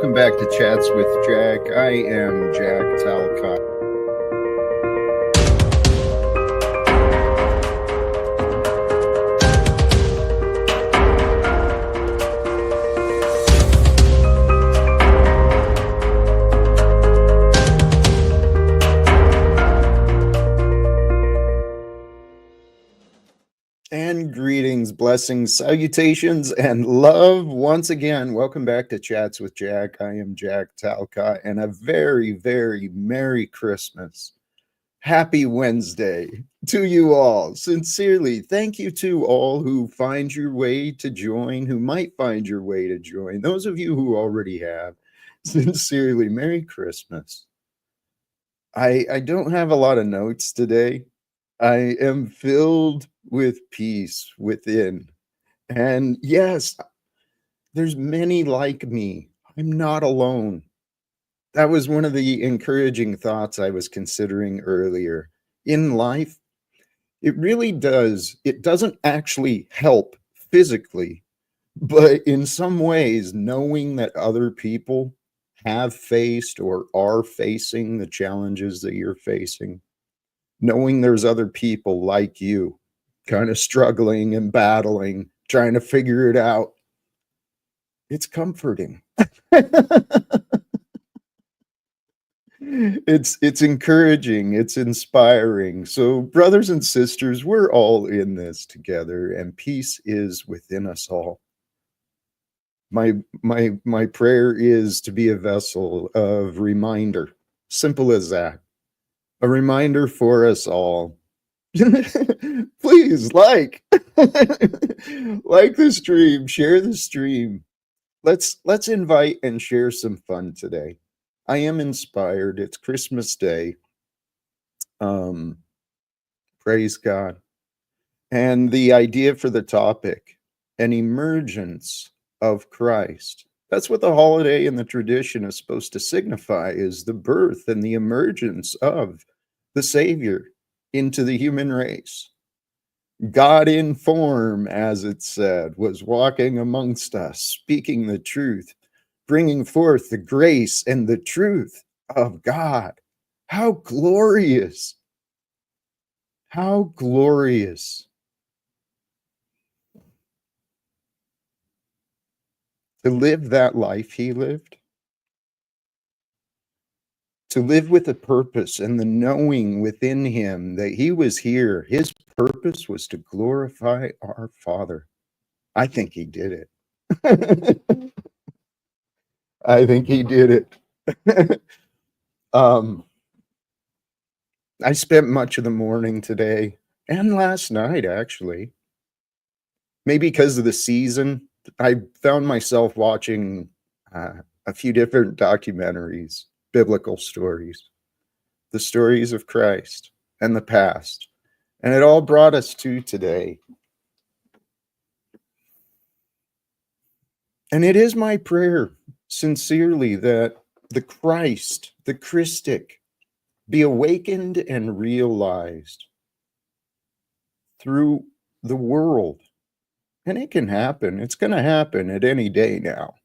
welcome back to Chats with Jack. I am Jack Talcott. And greetings, blessings, salutations, and love once again. Welcome back to Chats with Jack. I am Jack Talcott, and a very, very Merry Christmas. Happy Wednesday to you all. Sincerely, thank you to all who find your way to join, who might find your way to join. Those of you who already have, sincerely, Merry Christmas. I don't have a lot of notes today. I am filled with peace within. And yes, there's many like me. I'm not alone. That was one of the encouraging thoughts I was considering earlier. In life, it really does. It doesn't actually help physically, but in some ways, knowing that other people have faced or are facing the challenges that you're facing, knowing there's other people like you kind of struggling and battling, trying to figure it out, it's comforting. It's encouraging, it's inspiring. So brothers and sisters, we're all in this together, and peace is within us all. My prayer is to be a vessel of reminder. Simple as that. A reminder for us all. Please like the stream, share the stream. Let's invite and share some fun today. I am inspired. It's Christmas Day. Praise God. And the idea for the topic, an emergence of Christ. That's what the holiday and the tradition is supposed to signify, is the birth and the emergence of the Savior into the human race. God in form, as it said, was walking amongst us, speaking the truth, bringing forth the grace and the truth of God. How glorious! How glorious! To live that life he lived, to live with a purpose and the knowing within him that he was here. His purpose was to glorify our Father. I think he did it. I think he did it. I spent much of the morning today and last night, actually, maybe because of the season, I found myself watching a few different documentaries, biblical stories, the stories of Christ and the past. And it all brought us to today. And it is my prayer, sincerely, that the Christ, the Christic, be awakened and realized through the world. And it can happen. It's going to happen at any day now.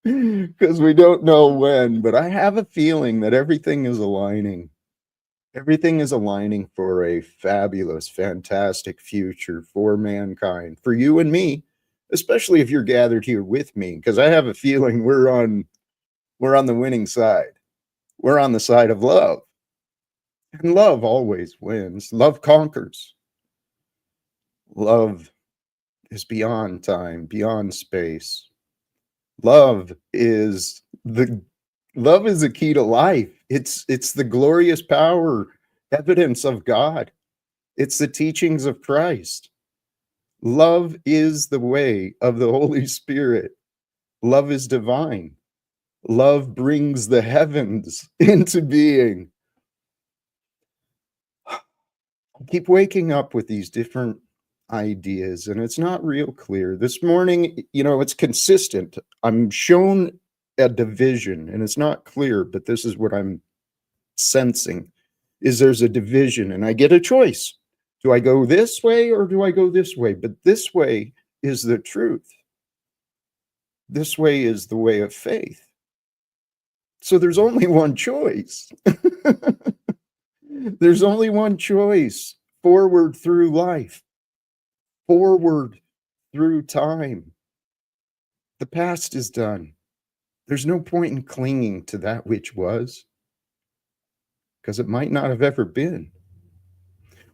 Because we don't know when, but I have a feeling that everything is aligning. Everything is aligning for a fabulous, fantastic future for mankind, for you and me, especially if you're gathered here with me, because I have a feeling we're on the winning side. We're on the side of love. And love always wins. Love conquers. Love is beyond time, beyond space. Love is the key to life. It's the glorious power, evidence of God. It's the teachings of Christ. Love is the way of the Holy Spirit. Love is divine. Love brings the heavens into being. I keep waking up with these different ideas, and it's not real clear. This morning, it's consistent. I'm shown a division, and it's not clear, but this is what I'm sensing, is there's a division, and I get a choice. Do I go this way or do I go this way? But this way is the truth. This way is the way of faith. So there's only one choice. There's only one choice. Forward through life, forward through time. The past is done. There's no point in clinging to that which was, because it might not have ever been.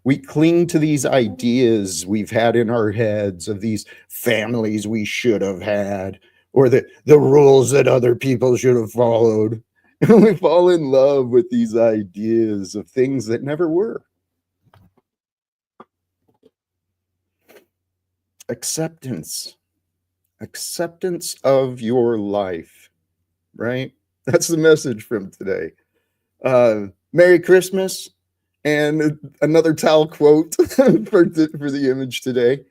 We cling to these ideas we've had in our heads of these families we should have had, or the rules that other people should have followed. And we fall in love with these ideas of things that never were. Acceptance. Acceptance of your life, right? That's the message from today. Merry Christmas. And another Tal quote for the image today.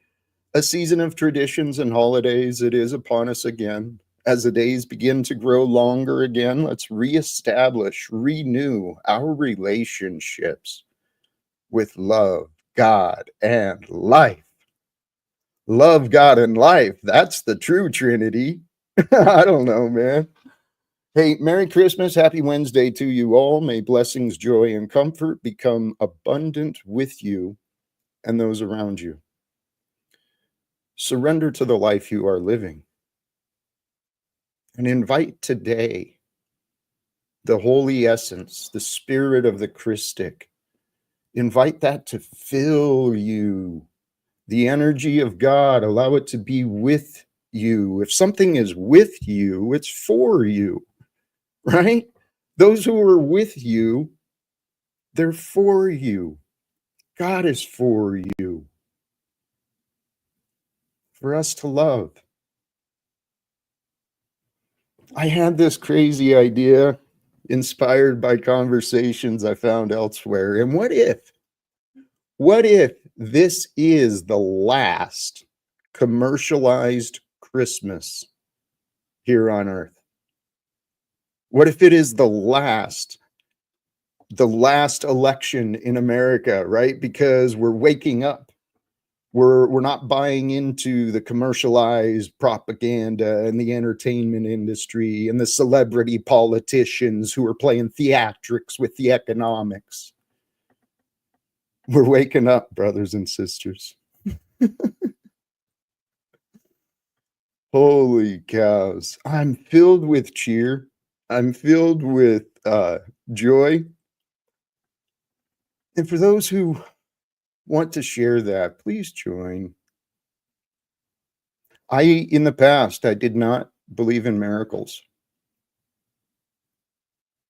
A season of traditions and holidays, it is upon us again. As the days begin to grow longer again, let's reestablish, renew our relationships with love, God, and life. Love, God, and life. That's the true Trinity. I don't know, man. Hey, Merry Christmas. Happy Wednesday to you all. May blessings, joy, and comfort become abundant with you and those around you. Surrender to the life you are living and invite today the holy essence, the spirit of the Christic. Invite that to fill you. The energy of God, allow it to be with you. If something is with you, it's for you, right? Those who are with you, they're for you. God is for you. For us to love. I had this crazy idea inspired by conversations I found elsewhere. And what if this is the last commercialized Christmas here on Earth? What if it is the last election in America, right? Because we're waking up. We're not buying into the commercialized propaganda and the entertainment industry and the celebrity politicians who are playing theatrics with the economics. We're waking up, brothers and sisters. Holy cows. I'm filled with cheer. I'm filled with joy. And for those who want to share that, please join. In the past, I did not believe in miracles.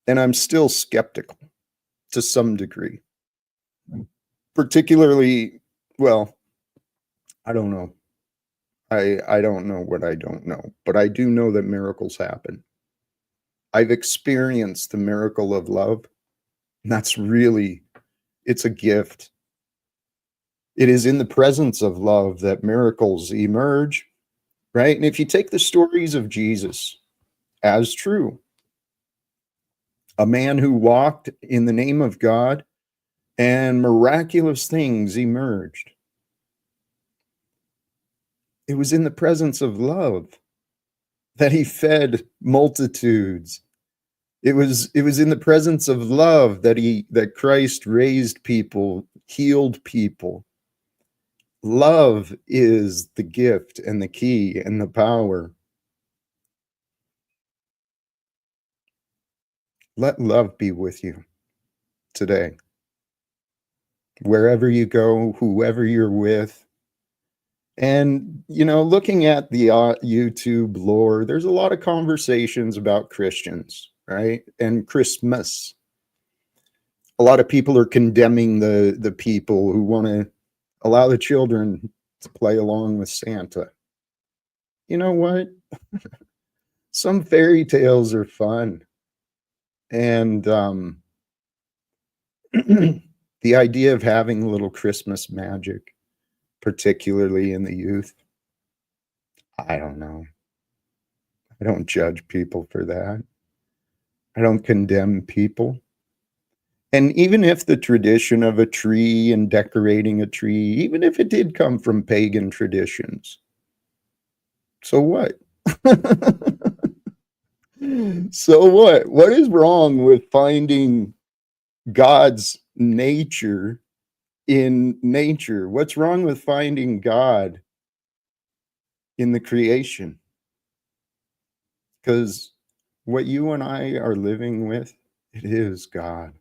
And I'm still skeptical to some degree. Particularly, well, I don't know. I don't know what I don't know, but I do know that miracles happen. I've experienced the miracle of love, and that's really, it's a gift. It is in the presence of love that miracles emerge, right? And if you take the stories of Jesus as true, a man who walked in the name of God and miraculous things emerged. It was in the presence of love that he fed multitudes. It was in the presence of love that Christ raised people, healed people. Love is the gift and the key and the power. Let love be with you today. Wherever you go, whoever you're with. And, looking at the YouTube lore, there's a lot of conversations about Christians, right? And Christmas. A lot of people are condemning the people who want to allow the children to play along with Santa. You know what? Some fairy tales are fun. And the idea of having a little Christmas magic, particularly in the youth, I don't know. I don't judge people for that. I don't condemn people. And even if the tradition of a tree and decorating a tree, even if it did come from pagan traditions, so what? So what? What is wrong with finding God's nature in nature? What's wrong with finding God in the creation? Because what you and I are living with, it is God.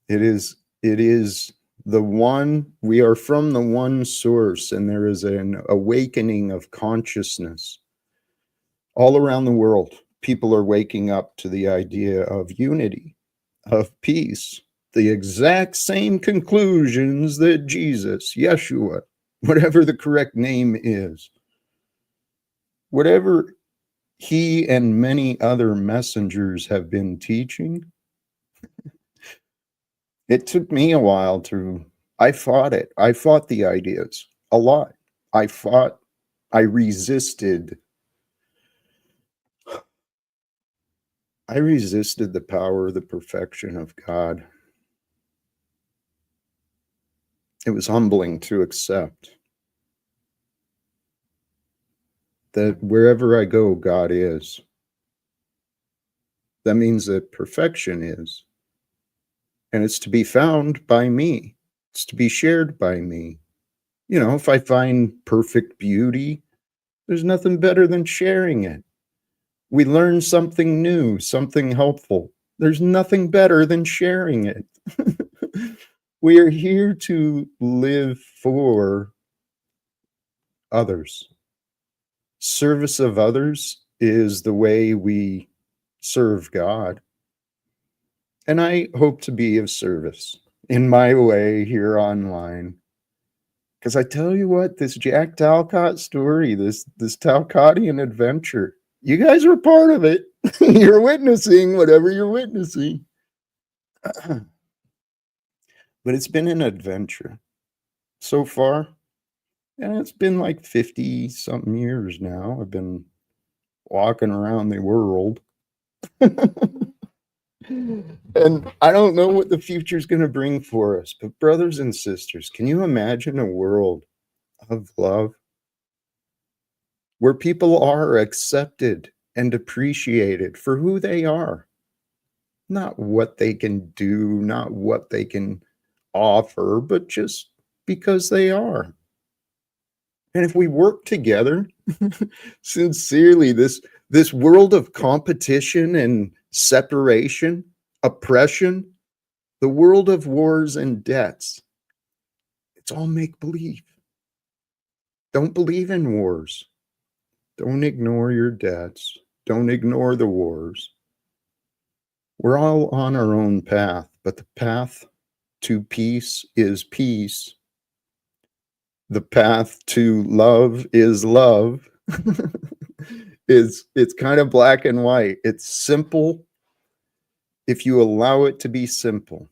It is the one, we are from the one source, and there is an awakening of consciousness all around the world. People are waking up to the idea of unity, of peace, the exact same conclusions that Jesus, Yeshua, whatever the correct name is, whatever he and many other messengers have been teaching. It took me a while to, I fought it. I fought the ideas a lot. I fought, I resisted. I resisted the power, the perfection of God. It was humbling to accept that wherever I go, God is. That means that perfection is. And it's to be found by me. It's to be shared by me. You know, if I find perfect beauty, there's nothing better than sharing it. We learn something new, something helpful. There's nothing better than sharing it. We are here to live for others. Service of others is the way we serve God. And I hope to be of service in my way here online. Because I tell you what, this Jack Talcott story, this Talcottian adventure, you guys were part of it. You're witnessing whatever you're witnessing. But it's been an adventure so far. And it's been like 50 something years now. I've been walking around the world. And I don't know what the future is going to bring for us. But, brothers and sisters, can you imagine a world of love where people are accepted and appreciated for who they are? Not what they can do, not what they can offer, but just because they are. And if we work together, sincerely, this world of competition and separation, oppression, the world of wars and debts, it's all make believe. Don't believe in wars. Don't ignore your debts. Don't ignore the wars. We're all on our own path, but the path to peace is peace. The path to love is love. It's kind of black and white. It's simple if you allow it to be simple.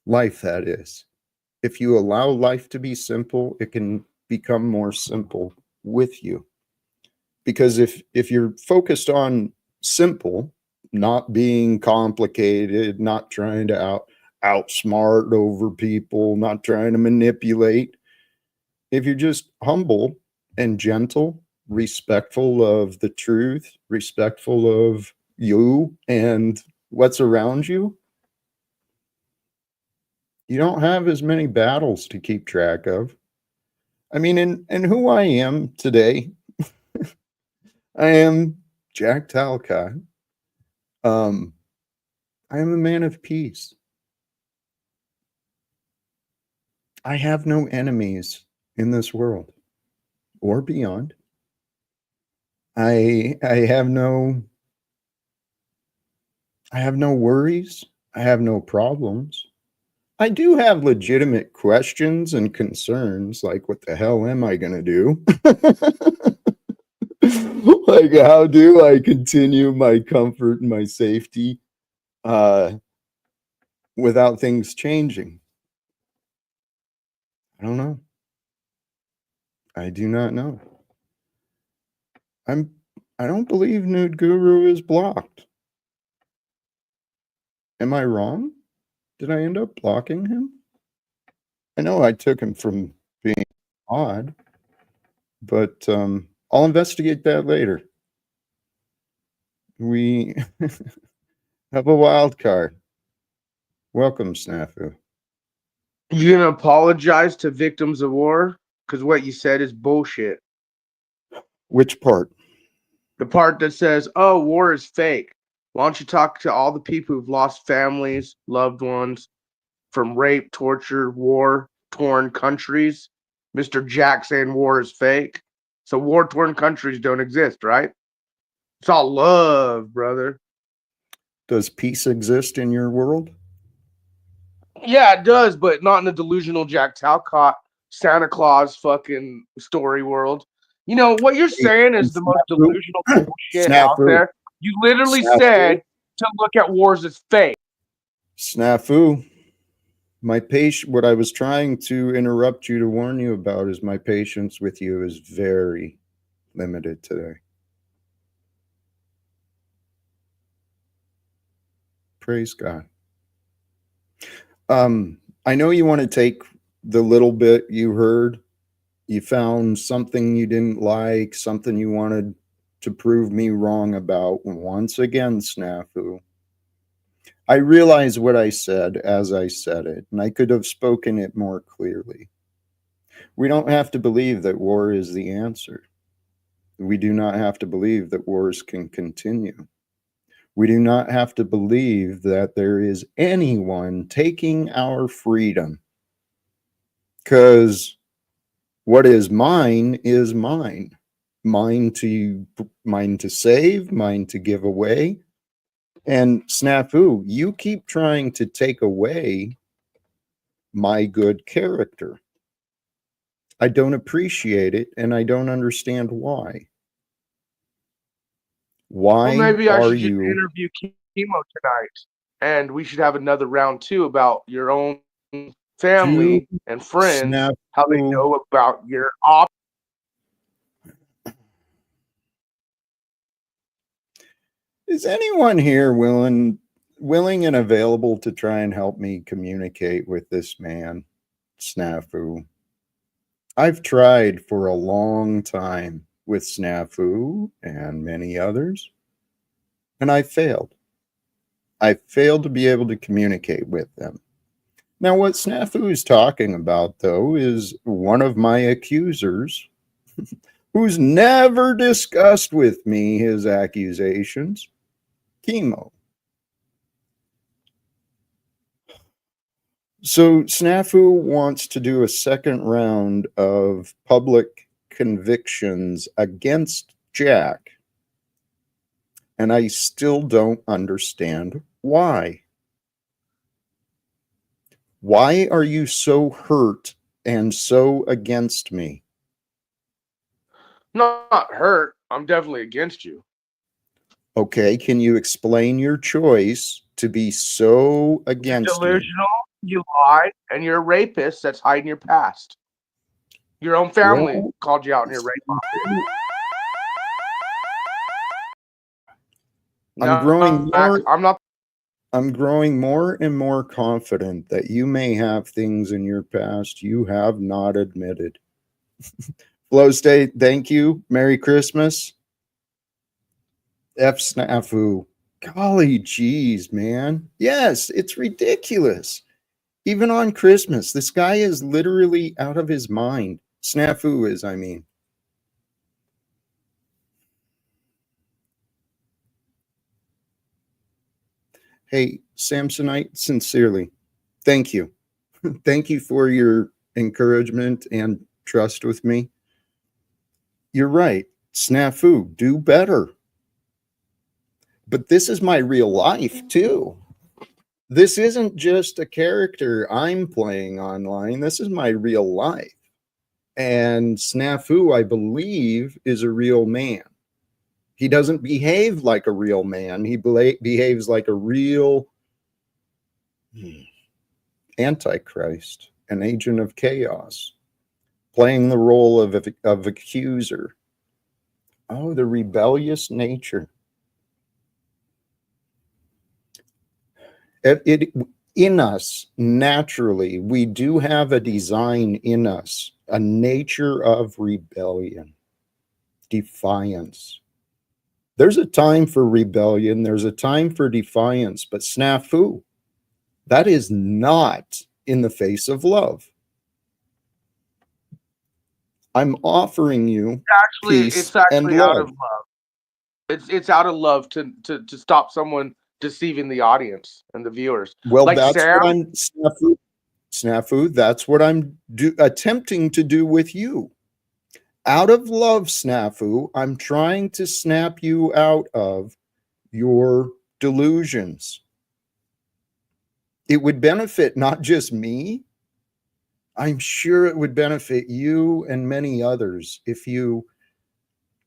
Life, that is. If you allow life to be simple, it can become more simple with you. Because if you're focused on simple, not being complicated, not trying to outsmart over people, not trying to manipulate, if you're just humble and gentle, respectful of the truth, respectful of you and what's around you, you don't have as many battles to keep track of. I mean, and who I am today, I am Jack Talcott. I am a man of peace. I have no enemies in this world or beyond. I have no worries. I have no problems. I do have legitimate questions and concerns, like what the hell am I going to do? Like, how do I continue my comfort and my safety uh, without things changing? I don't know. I do not know. I'm. I don't believe Nude Guru is blocked. Am I wrong? Did I end up blocking him? I know I took him from being odd, but I'll investigate that later. We have a wild card. Welcome, Snafu. You gonna apologize to victims of war? Because what you said is bullshit. Which part? The part that says, "Oh, war is fake." Why don't you talk to all the people who've lost families, loved ones from rape, torture, war, torn countries? Mr. Jack saying war is fake. So war torn countries don't exist, right? It's all love, brother. Does peace exist in your world? Yeah, it does, but not in the delusional Jack Talcott Santa Claus fucking story world. You know what you're Hey, saying and is the most Snafu, delusional bullshit out Snafu, there. You literally Snafu, said to look at wars as fake. Snafu. My patient, what I was trying to interrupt you to warn you about is my patience with you is very limited today. Praise God. I know you want to take the little bit you heard. You found something you didn't like, something you wanted to prove me wrong about. Once again, Snafu. I realize what I said as I said it, and I could have spoken it more clearly. We don't have to believe that war is the answer. We do not have to believe that wars can continue. We do not have to believe that there is anyone taking our freedom. Because what is mine is mine. Mine to save, mine to give away. And Snafu, you keep trying to take away my good character. I don't appreciate it, and I don't understand why. Well, Why maybe I are should just you interview Chemo tonight, and we should have another round two about your own do family and friends, how they Snafu? know about your op. Is anyone here willing and available to try and help me communicate with this man, Snafu? I've tried for a long time with Snafu and many others, and I failed. I failed to be able to communicate with them. Now, what Snafu is talking about, though, is one of my accusers who's never discussed with me his accusations, Chemo. So Snafu wants to do a second round of public convictions against Jack, and I still don't understand why. Why are you so hurt and so against me? Not hurt. I'm definitely against you. Okay, can you explain your choice to be so You're against me? delusional. You lie, and you're a rapist that's hiding your past. Your own family Well, called you out in your rape. I'm No, growing Mac, more I'm not. I'm growing more and more confident that you may have things in your past you have not admitted. Flow State, thank you. Merry Christmas. F Snafu. Golly geez, man. Yes, it's ridiculous. Even on Christmas, this guy is literally out of his mind. Snafu is, I mean. Hey, Samsonite, sincerely, thank you. Thank you for your encouragement and trust with me. You're right. Snafu, do better. But this is my real life, too. This isn't just a character I'm playing online. This is my real life. And Snafu, I believe, is a real man. He doesn't behave like a real man. He behaves like a real antichrist, an agent of chaos, playing the role of accuser. Oh, the rebellious nature. It in us naturally, we do have a design in us, a nature of rebellion. defiance. There's a time for rebellion, there's a time for defiance, but snafu, that is not in the face of love. I'm offering you peace It's and actually out of love. love. It's out of love to stop someone deceiving the audience and the viewers. Well, Like that's what Sam, I'm snafu, that's what I'm attempting to do with you. Out of love, snafu, I'm trying to snap you out of your delusions. It would benefit not just me, I'm sure it would benefit you and many others if you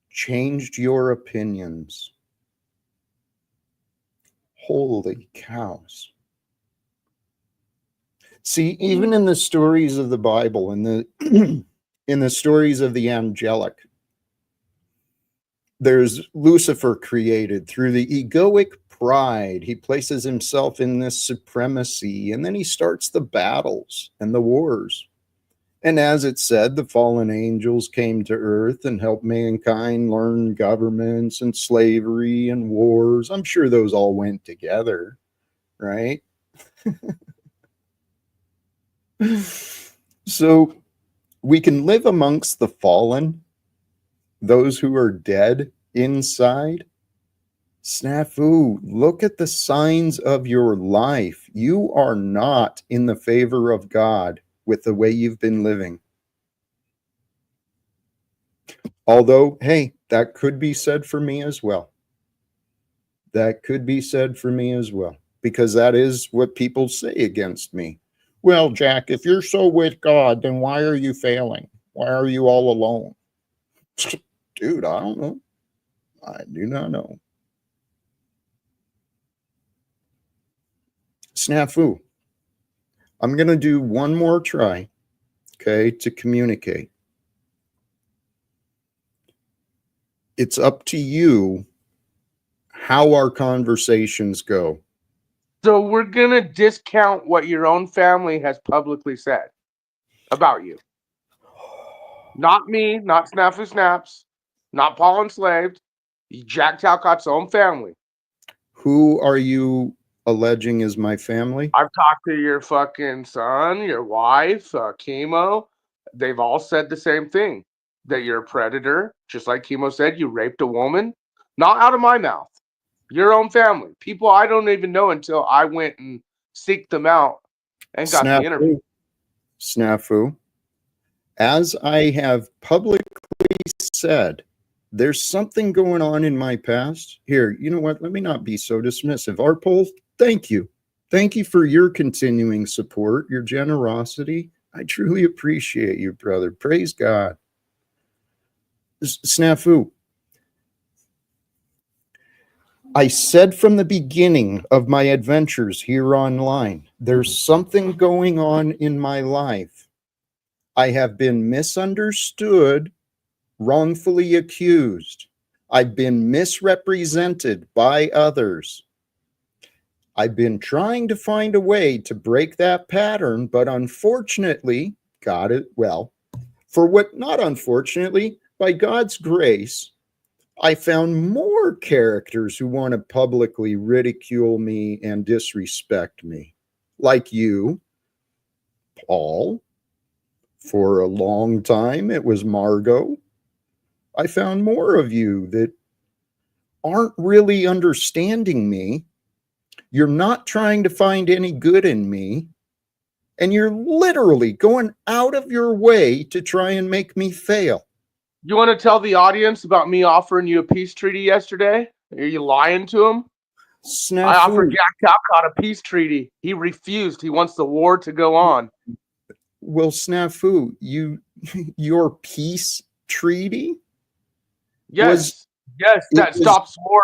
changed your opinions. Holy cows. See, even in the stories of the Bible, in the in the stories of the angelic, there's Lucifer created through the egoic pride. He places himself in this supremacy, and then he starts the battles and the wars. And as it said, the fallen angels came to earth and helped mankind learn governments and slavery and wars. I'm sure those all went together, right? So we can live amongst the fallen, those who are dead inside. Snafu, look at the signs of your life. You are not in the favor of God with the way you've been living. Although, hey, that could be said for me as well. That could be said for me as well, because that is what people say against me. Well, Jack, if you're so with God, then why are you failing? Why are you all alone? Dude, I don't know. I do not know. Snafu. I'm going to do one more try, okay, to communicate. It's up to you how our conversations go. so we're gonna discount what your own family has publicly said about you. Not me, not Snafu Snaps, not Paul Enslaved, Jack Talcott's own family. Who are you alleging is my family? I've talked to your fucking son, your wife, Chemo. They've all said the same thing, that you're a predator. Just like Chemo said, you raped a woman. Not out of my mouth. Your own family. People I don't even know until I went and seeked them out and got the interview. Snafu. Snafu. As I have publicly said, there's something going on in my past. Here, you know what? Let me not be so dismissive. Arpol, thank you. Thank you for your continuing support, your generosity. I truly appreciate you, brother. Praise God. Snafu. I said from the beginning of my adventures here online, there's something going on in my life. I have been misunderstood, wrongfully accused. I've been misrepresented by others. I've been trying to find a way to break that pattern, but unfortunately, got it. Well, for what, not unfortunately, by God's grace, I found more characters who want to publicly ridicule me and disrespect me, like you, Paul. For a long time, it was Margot. I found more of you that aren't really understanding me. You're not trying to find any good in me. And you're literally going out of your way to try and make me fail. You want to tell the audience about me offering you a peace treaty yesterday? Are you lying to them? I offered Snafu. Jack Talcott a peace treaty. He refused. He wants the war to go on. Well, Snafu, your peace treaty was Yes, it that was stops war.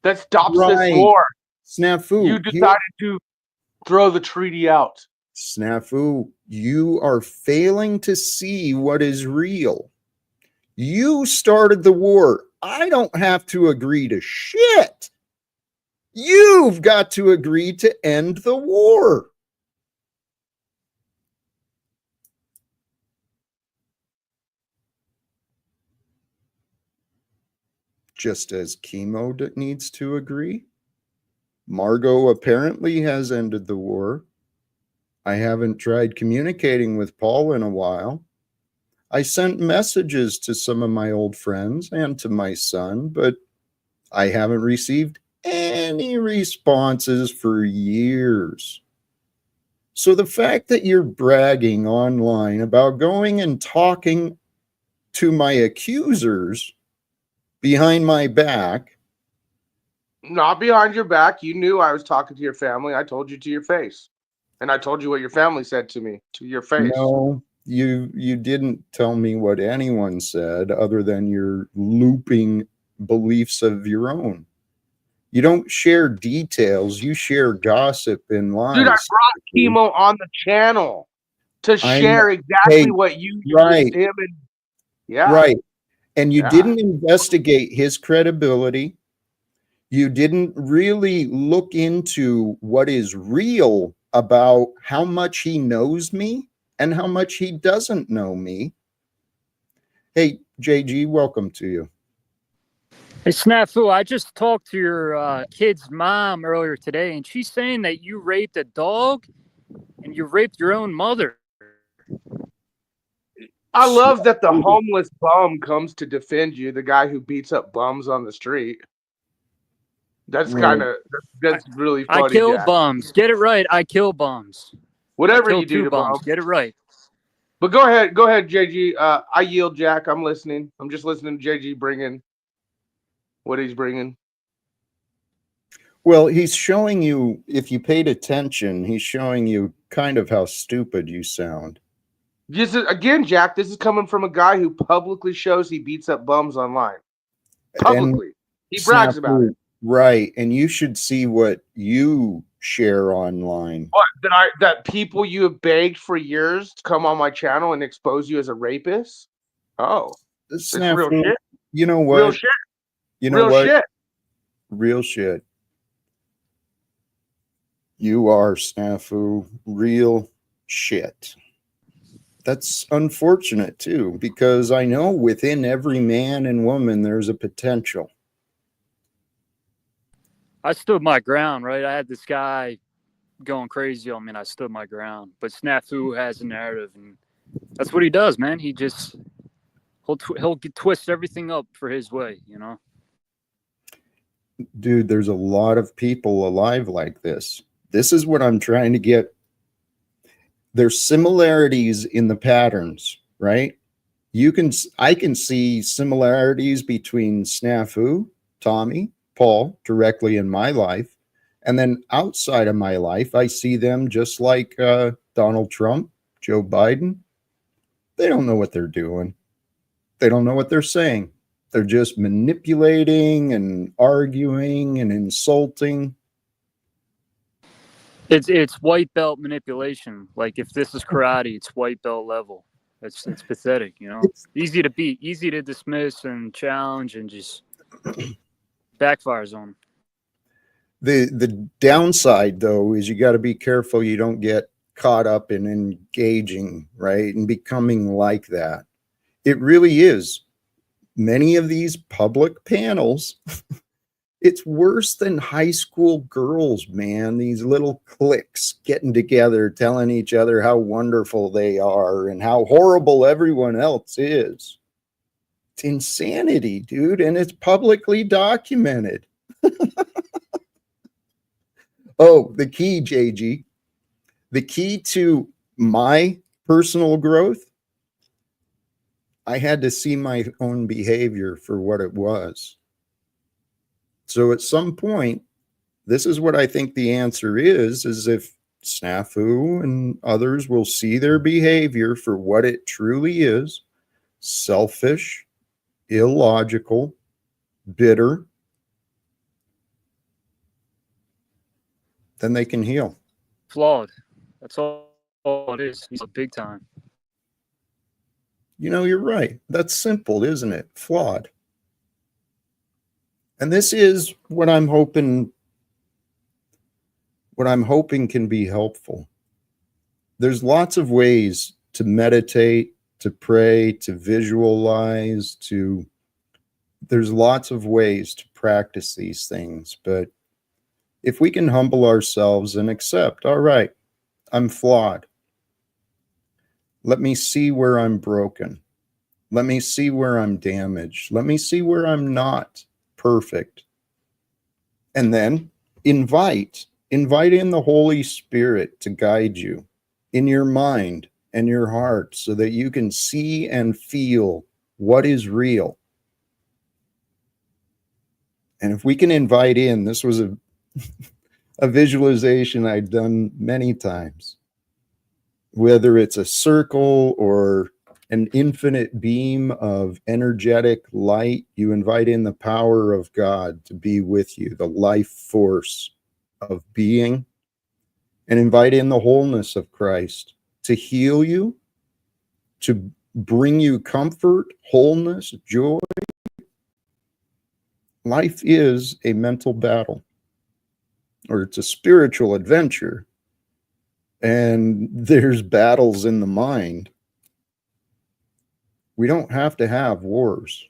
That stops this right. war. You Snafu, decided to throw the treaty out. Snafu, you are failing to see what is real. You started the war. I don't have to agree to shit. You've got to agree to end the war. just as chemo needs to agree. Margot apparently has ended the war. I haven't tried communicating with Paul in a while. I sent messages to some of my old friends and to my son, but I haven't received any responses for years. So the fact that you're bragging online about going and talking to my accusers behind my back. Not behind your back. You knew I was talking to your family. I told you to your face. And I told you what your family said to me, to your face. No, you didn't tell me what anyone said other than your looping beliefs of your own. You don't share details, you share gossip and lies. Dude, I brought chemo on the channel to share exactly what you right, used him and yeah. Right. And you didn't investigate his credibility. You didn't really look into what is real about how much he knows me and how much he doesn't know me. Hey, JG, welcome to you. Hey, Snafu, I just talked to your kid's mom earlier today, and she's saying that you raped a dog and you raped your own mother. I love that the homeless bum comes to defend you, the guy who beats up bums on the street. That's that's really funny. I kill Jack. bums. Get it right. I kill bums. Whatever you do to bums. Get it right. But go ahead, JG. I yield, Jack. I'm listening. I'm just listening to JG bringing what he's bringing. Well, he's showing you, if you paid attention, he's showing you kind of how stupid you sound. Again, Jack, this is coming from a guy who publicly shows he beats up bums online. Publicly. He brags about it. Right. And you should see what you share online. What, that people you have begged for years to come on my channel and expose you as a rapist? Oh. It's real shit. You know what? Real shit. You know real what? Shit. Real shit. You are, Snafu, real shit. That's unfortunate too, because I know within every man and woman there's a potential. I stood my ground, right? I had this guy going crazy on me, and I stood my ground. But Snafu has a narrative, and that's what he does, man. He just he'll twist everything up for his way, you know. Dude, there's a lot of people alive like this. This is what I'm trying to get. There's similarities in the patterns, right? I can see similarities between Snafu, Tommy, Paul directly in my life. And then outside of my life, I see them just like Donald Trump, Joe Biden. They don't know what they're doing. They don't know what they're saying. They're just manipulating and arguing and insulting. It's white belt manipulation. Like if this is karate, it's white belt level. It's pathetic, you know. It's easy to beat, easy to dismiss and challenge, and just backfires on them. The downside though is you got to be careful you don't get caught up in engaging, right, and becoming like that. It really is. Many of these public panels. It's worse than high school girls, man. These little cliques getting together, telling each other how wonderful they are and how horrible everyone else is. It's insanity, dude, and it's publicly documented. Oh, the key, JG, the key to my personal growth, I had to see my own behavior for what it was. So at some point, this is what I think the answer is if Snafu and others will see their behavior for what it truly is, selfish, illogical, bitter, then they can heal. Flawed. That's all it is. He's a big time. You know, you're right. That's simple, isn't it? Flawed. And this is what I'm hoping can be helpful. There's lots of ways to meditate, to pray, to visualize, to there's lots of ways to practice these things, but if we can humble ourselves and accept, all right, I'm flawed. Let me see where I'm broken. Let me see where I'm damaged. Let me see where I'm not perfect. And then invite in the Holy Spirit to guide you in your mind and your heart so that you can see and feel what is real. And if we can invite in, this was a visualization I've done many times, whether it's a circle or an infinite beam of energetic light, you invite in the power of God to be with you, the life force of being, and invite in the wholeness of Christ to heal you, to bring you comfort, wholeness, joy. Life is a mental battle, or it's a spiritual adventure, and there's battles in the mind. We don't have to have wars.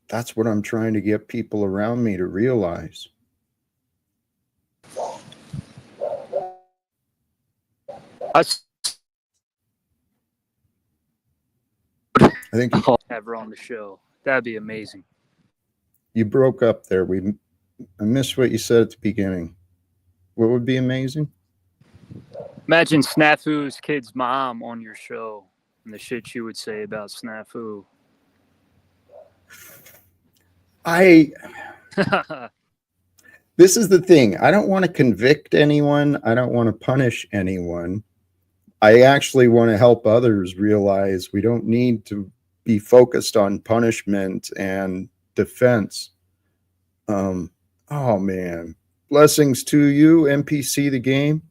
That's what I'm trying to get people around me to realize. I think have her on the show. That'd be amazing. you broke up there. I missed what you said at the beginning. What would be amazing? Imagine Snafu's kid's mom on your show and the shit she would say about Snafu. This is the thing. I don't want to convict anyone. I don't want to punish anyone. I actually want to help others realize we don't need to be focused on punishment and defense. Oh man, blessings to you, NPC the game.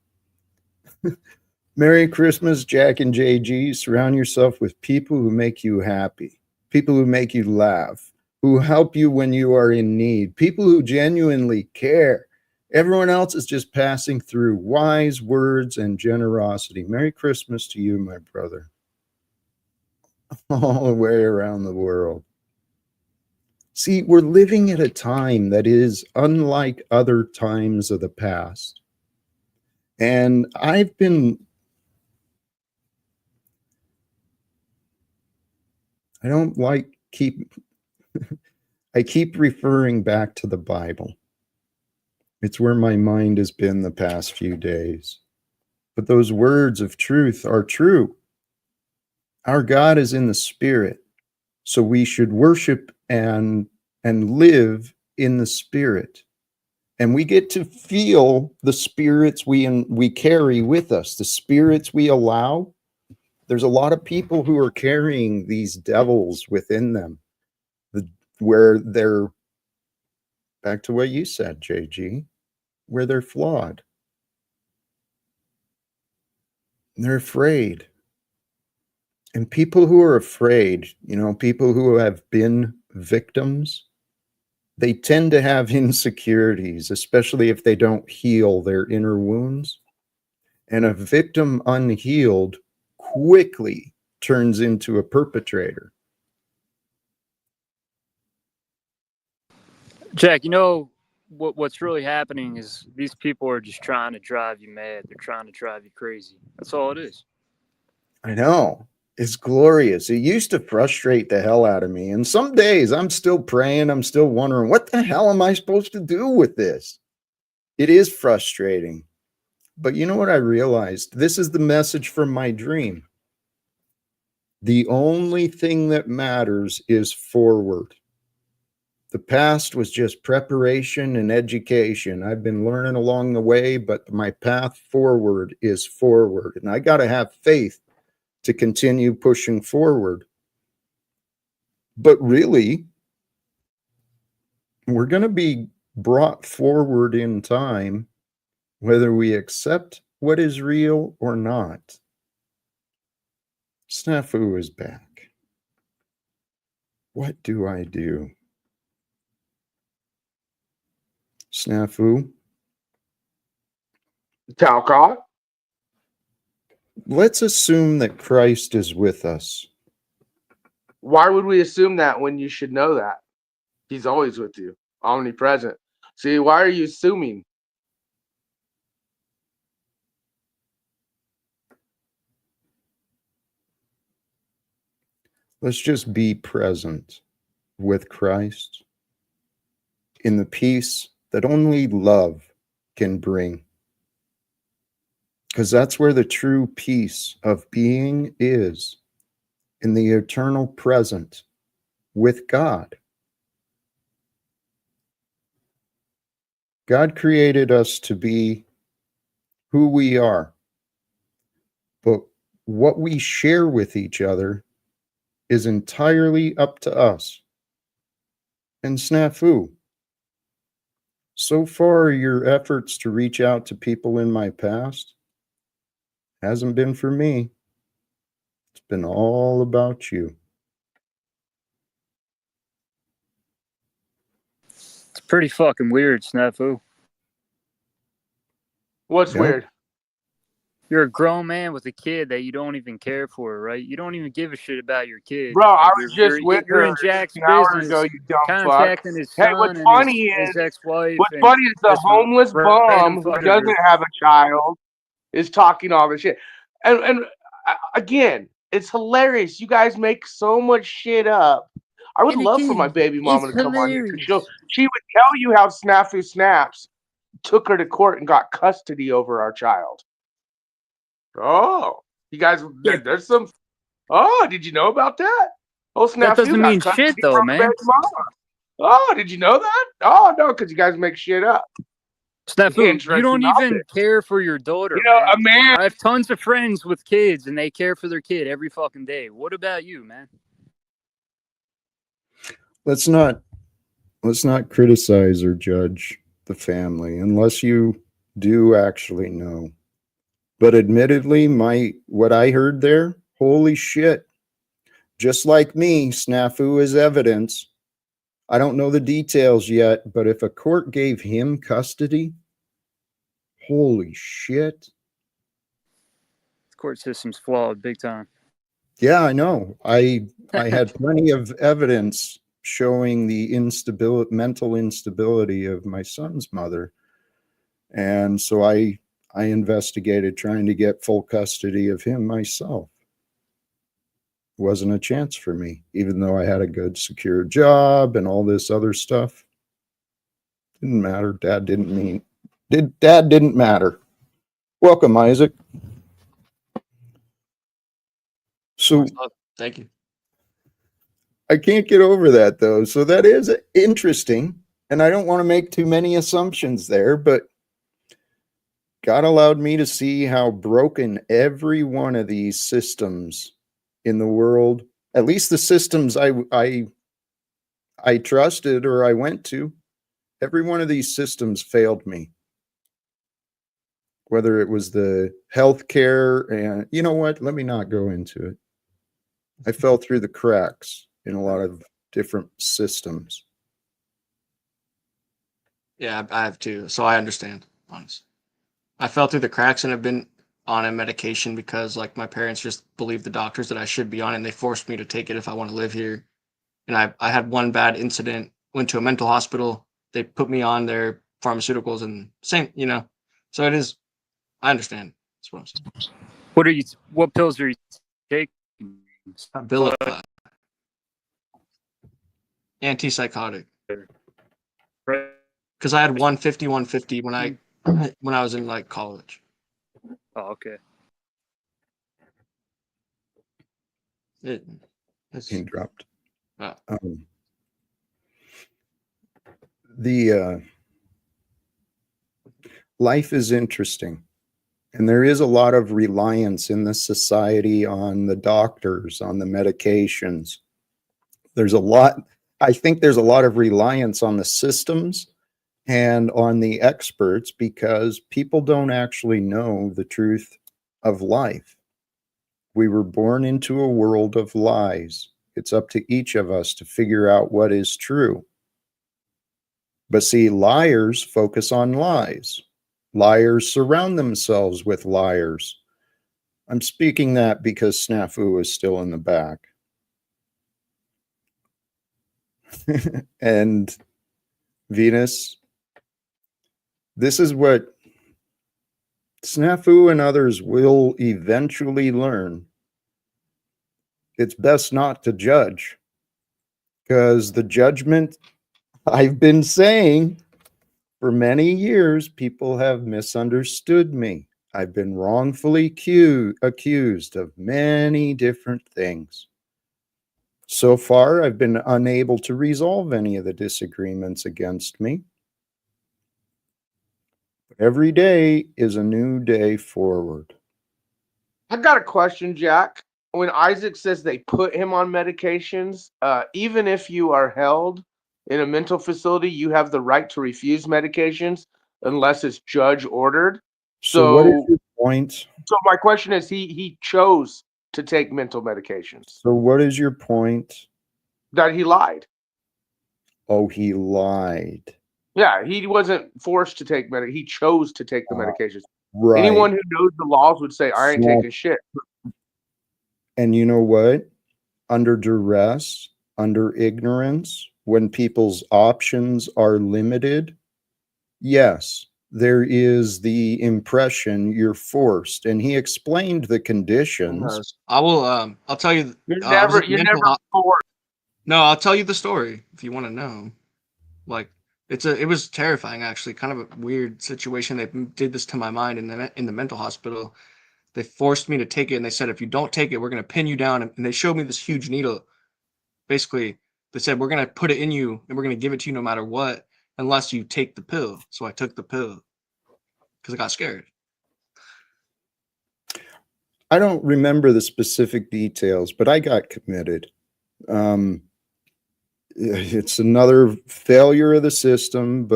Merry Christmas, Jack and JG. Surround yourself with people who make you happy, people who make you laugh, who help you when you are in need, people who genuinely care. Everyone else is just passing through. Wise words and generosity. Merry Christmas to you, my brother. All the way around the world. See, we're living at a time that is unlike other times of the past. And I don't like I keep referring back to the Bible. It's where my mind has been the past few days. But those words of truth are true. Our God is in the Spirit, so we should worship and live in the Spirit. And we get to feel the spirits we carry with us, the spirits we allow. There's a lot of people who are carrying these devils within them, where they're, back to what you said, JG, where they're flawed. They're afraid. And people who are afraid, people who have been victims, they tend to have insecurities, especially if they don't heal their inner wounds. And a victim unhealed quickly turns into a perpetrator. Jack, what's really happening is these people are just trying to drive you mad. They're trying to drive you crazy. That's all it is. I know. It's glorious. It used to frustrate the hell out of me. And some days I'm still praying. I'm still wondering, what the hell am I supposed to do with this? It is frustrating. But you know what I realized? This is the message from my dream. The only thing that matters is forward. The past was just preparation and education. I've been learning along the way, but my path forward is forward. And I got to have faith to continue pushing forward. But really, we're going to be brought forward in time, whether we accept what is real or not. Snafu is back. What do I do? Snafu? Talcott. let's assume that Christ is with us. Why would we assume that when you should know that? He's always with you, omnipresent. See, why are you assuming? Let's just be present with Christ in the peace that only love can bring. Because that's where the true peace of being is, in the eternal present with God. God created us to be who we are, but what we share with each other is entirely up to us. And snafu, so far your efforts to reach out to people in my past hasn't been for me. It's been all about you. It's pretty fucking weird, Snafu. What's Yeah. weird? You're a grown man with a kid that you don't even care for, right? You don't even give a shit about your kid. Bro, I was just with you're her in Jack's an hour business, ago, you dumb fuck. contacting his Hey, what's son and funny his is, ex-wife. what's and funny is the this homeless random bum who fucker. doesn't have a child is talking all this shit. And again, it's hilarious. You guys make so much shit up. I would And love for again, my baby mama to it's come on here because hilarious. she would tell you how Snafu Snaps took her to court and got custody over our child. Oh, you guys, there's some. Oh, did you know about that? Oh, That Snafu doesn't got mean custody shit, though, from the man. baby mama. Oh, did you know that? Oh, no, because you guys make shit up. Snafu, you don't even care for your daughter, You know, man. a man. I have tons of friends with kids, and they care for their kid every fucking day. What about you, man? Let's not criticize or judge the family unless you do actually know. But admittedly, what I heard there, holy shit. Just like me, snafu is evidence. I don't know the details yet, but if a court gave him custody, holy shit. The court system's flawed big time. Yeah, I know. I had plenty of evidence showing the mental instability of my son's mother. And so I investigated trying to get full custody of him myself. Wasn't a chance for me, even though I had a good secure job and all this other stuff. Didn't matter. Dad didn't matter. Welcome, Isaac. So thank you. I can't get over that though. So that is interesting. And I don't want to make too many assumptions there, but God allowed me to see how broken every one of these systems in the world, at least the systems I trusted or I went to, every one of these systems failed me. Whether it was the healthcare and you know what, let me not go into it. I fell through the cracks in a lot of different systems. Yeah, I have too. So I understand, honestly. I fell through the cracks and have been on a medication because like my parents just believed the doctors that I should be on and they forced me to take it if I want to live here. And I had one bad incident, went to a mental hospital. They put me on their pharmaceuticals and same, So it is, I understand. That's what I'm saying. What pills are you taking? Abilify. Antipsychotic. Because I had 150 when I was in like college. Oh, okay. He dropped. Oh. The life is interesting. And there is a lot of reliance in the society on the doctors, on the medications. I think there's a lot of reliance on the systems and on the experts because people don't actually know the truth of life. We were born into a world of lies. It's up to each of us to figure out what is true. But see, liars focus on lies. Liars surround themselves with liars. I'm speaking that because Snafu is still in the back. And Venus, this is what Snafu and others will eventually learn. It's best not to judge, because the judgment, I've been saying for many years, people have misunderstood me. I've been wrongfully accused of many different things. So far, I've been unable to resolve any of the disagreements against me. Every day is a new day forward. I got a question, Jack. When Isaac says they put him on medications, even if you are held in a mental facility, you have the right to refuse medications unless it's judge ordered. So what is So, your point? so my question is, he chose to take mental medications. So what is your point? That he lied. Oh, he lied. Yeah, he wasn't forced to take he chose to take the medications. Right. Anyone who knows the laws would say, I ain't So- taking shit. And you know what? Under duress, under ignorance, when people's options are limited, yes, there is the impression you're forced. And he explained the conditions. I will. I'll tell you. You're I was never, at you're mental never forced. No, I'll tell you the story if you want to know. Like, it was terrifying actually. Kind of a weird situation. They did this to my mind in the mental hospital. They forced me to take it, and they said, if you don't take it, we're gonna pin you down. And they showed me this huge needle. Basically, they said, we're gonna put it in you, and we're gonna give it to you no matter what, unless you take the pill. So I took the pill because I got scared. I don't remember the specific details, but I got committed. It's another failure of the system,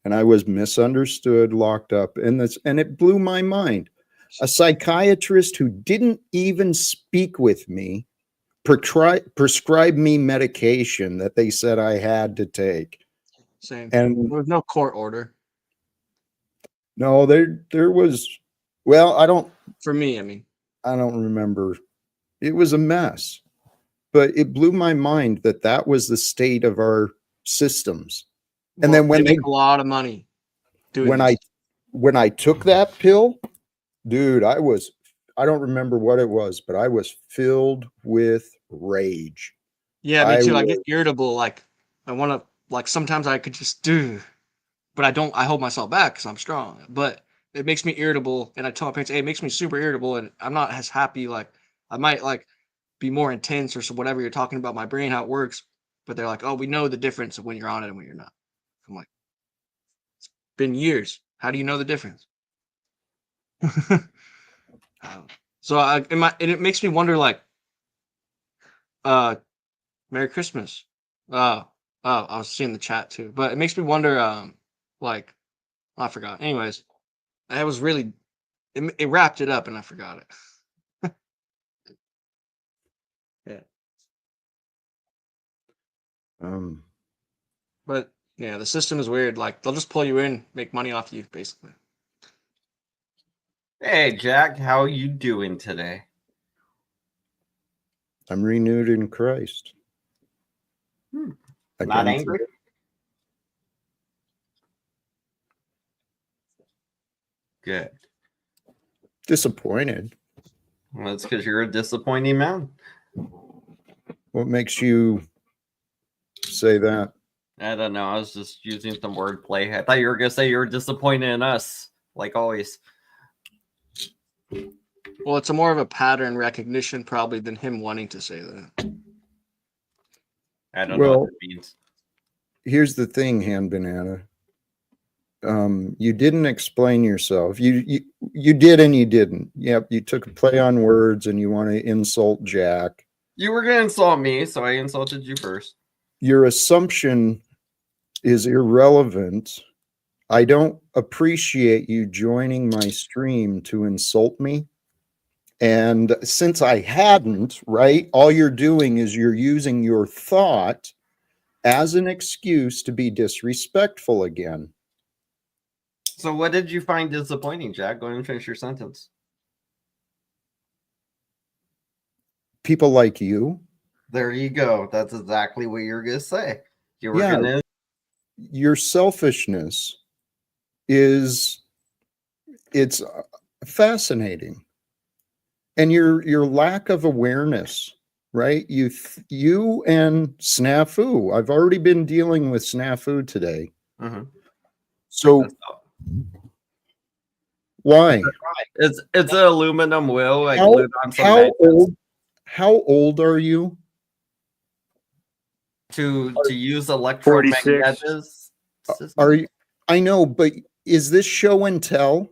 and I was misunderstood, locked up, and it blew my mind. A psychiatrist who didn't even speak with me prescribed me medication that they said I had to take. Same. And There was no court order no, there was, well, for me. I mean, I don't remember. It was a mess, but it blew my mind that was the state of our systems. And then they make a lot of money doing this. when I took that pill, dude, I don't remember what it was, but I was filled with rage. Yeah, me too. I get irritable. Like, I want to, like, sometimes I could just do, but I don't. I hold myself back because I'm strong. But it makes me irritable, and I tell my parents, "Hey, it makes me super irritable, and I'm not as happy. Like, I might like be more intense or so whatever you're talking about my brain how it works." But they're like, "Oh, we know the difference of when you're on it and when you're not." I'm like, it's been years. How do you know the difference? So and it makes me wonder, like, Merry Christmas. I was seeing the chat too, but it makes me wonder, like, I forgot. Anyways, I was really, it wrapped it up and I forgot it. Yeah. But yeah, the system is weird. Like, they'll just pull you in, make money off you, basically. Hey, Jack, how are you doing today? I'm renewed in Christ. Not angry? Good. Disappointed. Well, that's because you're a disappointing man. What makes you say that? I don't know. I was just using some wordplay. I thought you were going to say you were disappointed in us, like always. Well, it's more of a pattern recognition probably than him wanting to say that. I don't know what it means. Here's the thing, Hand Banana. You didn't explain yourself. You did and you didn't. Yep, you took a play on words and you want to insult Jack. You were going to insult me, so I insulted you first. Your assumption is irrelevant. I don't appreciate you joining my stream to insult me. And since I hadn't, right, all you're doing is you're using your thought as an excuse to be disrespectful again. So what did you find disappointing, Jack? Go ahead and finish your sentence. People like you. There you go. That's exactly what you're gonna say. You were Yeah. gonna. Your selfishness it's fascinating, and your lack of awareness, right? You and snafu. I've already been dealing with snafu today. Mhm. So why? It's an aluminum wheel. I How, glued on some how magnets old? How old are you? to use 46. electromagnetism. Are you? I know, but is this show and tell?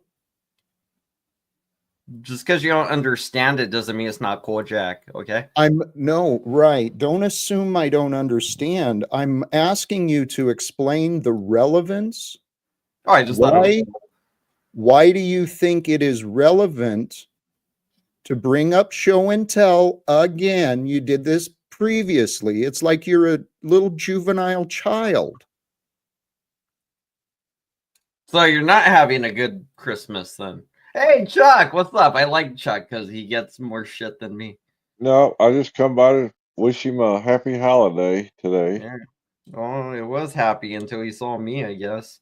Just because you don't understand it doesn't mean it's not cool, Jack. Okay. No, right. Don't assume I don't understand. I'm asking you to explain the relevance. Oh, I just thought it was. Why do you think it is relevant to bring up show and tell again? You did this previously. It's like you're a little juvenile child. So you're not having a good Christmas then. Hey, Chuck, what's up? I like Chuck because he gets more shit than me. No, I just come by to wish him a happy holiday today. Yeah. Oh, it was happy until he saw me, I guess.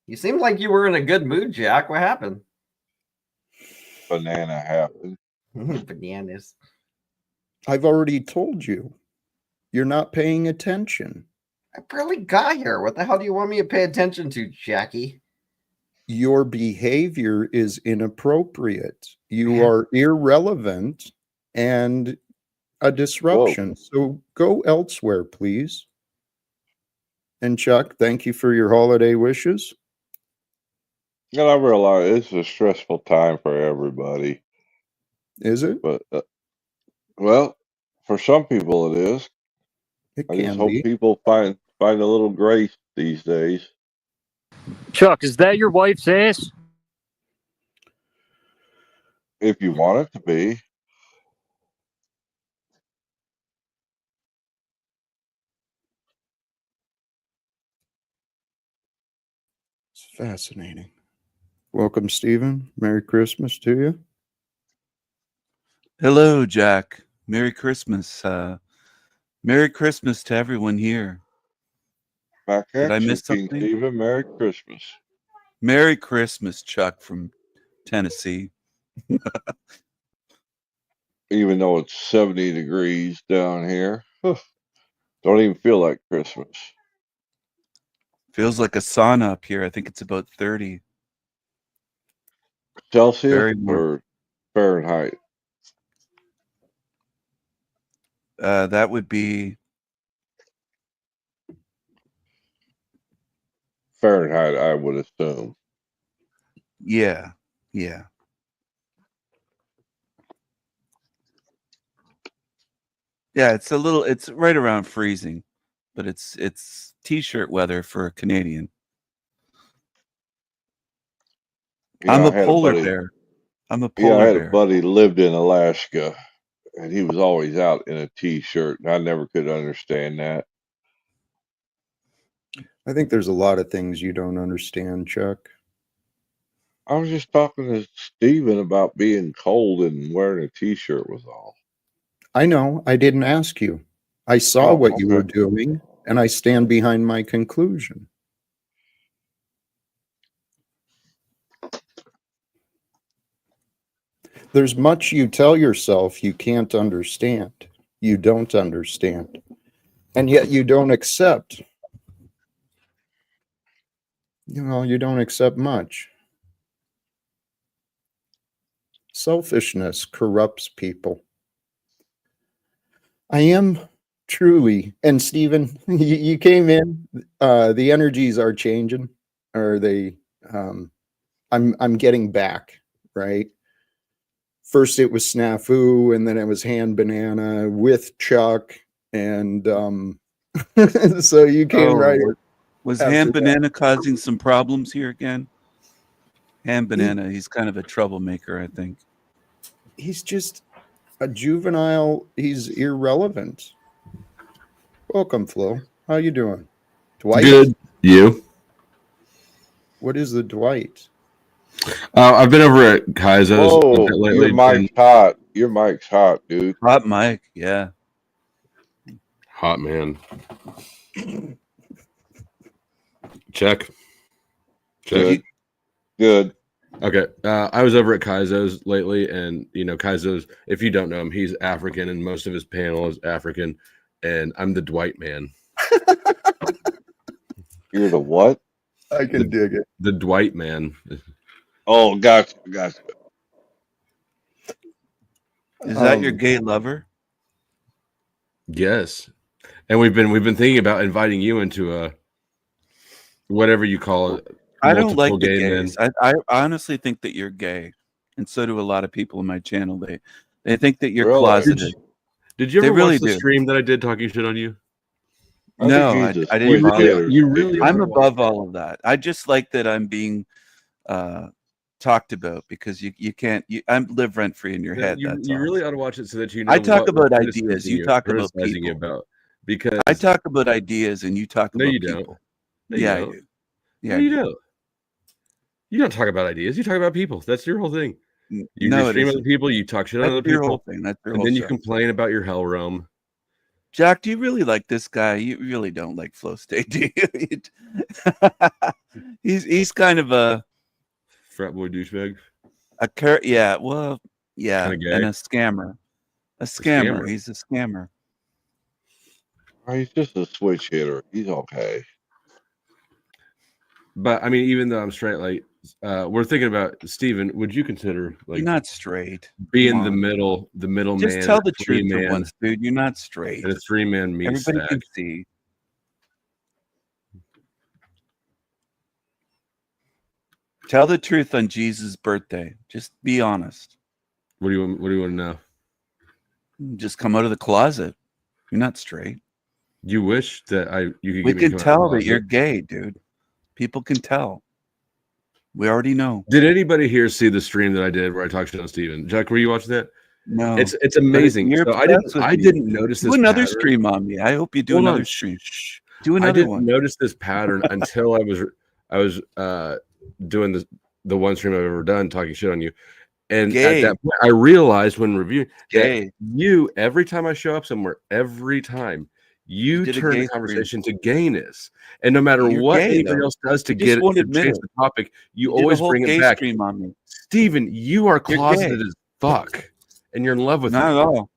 You seemed like you were in a good mood, Jack. What happened? Banana happened. Bananas. I've already told you. You're not paying attention. I barely got here. What the hell do you want me to pay attention to, Jackie? Your behavior is inappropriate. You are irrelevant and a disruption. Whoa. So go elsewhere, please. And Chuck, thank you for your holiday wishes. And I realize it's a stressful time for everybody, Is it? but well, for some people it is. It I just can hope be. people find a little grace these days. Chuck, is that your wife's ass? If you want it to be. It's fascinating. Welcome, Stephen. Merry Christmas to you. Hello, Jack. Merry Christmas. Merry Christmas to everyone here. Back Did I at you, miss King something? Stephen. Merry Christmas. Merry Christmas, Chuck from Tennessee. Even though it's 70 degrees down here, don't even feel like Christmas. Feels like a sauna up here. I think it's about 30. Celsius Very warm. or Fahrenheit? That would be Fahrenheit, I would assume. yeah. Yeah, it's right around freezing, but it's t-shirt weather for a Canadian. Yeah, I'm I a had polar buddy. bear. I'm a Yeah, I polar had a bear. buddy lived in Alaska, and he was always out in a t-shirt, and I never could understand that. I think there's a lot of things you don't understand, Chuck. I was just talking to Steven about being cold and wearing a t-shirt was all. I know. I didn't ask you. I saw Oh, what you were okay. doing, and I stand behind my conclusion. There's much you tell yourself you can't understand. You don't understand. And yet you don't accept. You don't accept much. Selfishness corrupts people. I am truly, and Stephen, you came in, the energies are changing. Or they I'm getting back, right? First it was snafu, and then it was hand banana with Chuck, and so you came right Was after Ham that. Banana causing some problems here again? Ham Banana, he's kind of a troublemaker, I think. He's just a juvenile. He's irrelevant. Welcome, Flo. How you doing? Dwight? Good. You? What is the Dwight? I've been over at Kaizo's a Whoa, bit lately. your mic's hot. Your mic's hot, dude. Hot mic, yeah. Hot man. Check. Good. Good. Okay. I was over at Kaizo's lately, and Kaizo's, if you don't know him, he's African, and most of his panel is African, and I'm the Dwight man. You're the what? I can dig it. The Dwight man. Oh, gotcha. Is that your gay lover? Yes. And we've been thinking about inviting you into a whatever you call it. I don't like the gay gays. I honestly think that you're gay, and so do a lot of people in my channel. They think that you're Really? closeted. Did you They ever really watch the do. stream that I did talking shit on you? No, I didn't. switch hitter. You really I'm are above all of that. I just like that I'm being talked about because you can't. I live rent free in your head. That's you all. really ought to watch it so that you know. I talk what about we're ideas. criticizing You talk about criticizing people. about because I talk about ideas, and you talk no, about you people. don't. No, you Yeah, don't. I do. Yeah, No, you don't. You don't talk about ideas. You talk about people. That's your whole thing. You no, it stream other isn't. people. You talk shit on That's other your whole people, thing. That's your and whole then you show. complain about your hell realm. Jack, do you really like this guy? You really don't like Flow State, do you? he's kind of a Frat boy douchebag. yeah, well, yeah, Kinda gay. and a scammer. A scammer. scammer. He's a scammer. He's just a switch hitter. He's okay. But I mean, even though I'm straight, like we're thinking about Steven, would you consider like You're not straight. being Come the middle Just man? tell the truth for three-man, once, dude. You're not straight. and a 3-man meat Everybody stack. can see. Tell the truth on Jesus' birthday. Just be honest. What do you want to know? Just come out of the closet. You're not straight. You wish that you could. We get me can come out tell of the that you're closet. gay, dude. People can tell. We already know. Did anybody here see the stream that I did where I talked shit on Steven? Jack, were you watching that? No. It's amazing. You're So obsessed with I me. didn't notice Do this another pattern. stream on me. I hope you do Hold another on. stream. Shh. Do I another didn't one. notice this pattern until I was doing the one stream I've ever done talking shit on you. And Gay. at that point, I realized when reviewing Gay. that you, every time I show up somewhere, every time you did a turn gay the conversation to gayness. And no matter You're what gay, anybody though. else does to You just get won't to admit change it. the topic, you did a always whole bring gay it back. stream on me. Steven, you are You're closeted gay. as fuck. And you're in love with Not me. at all.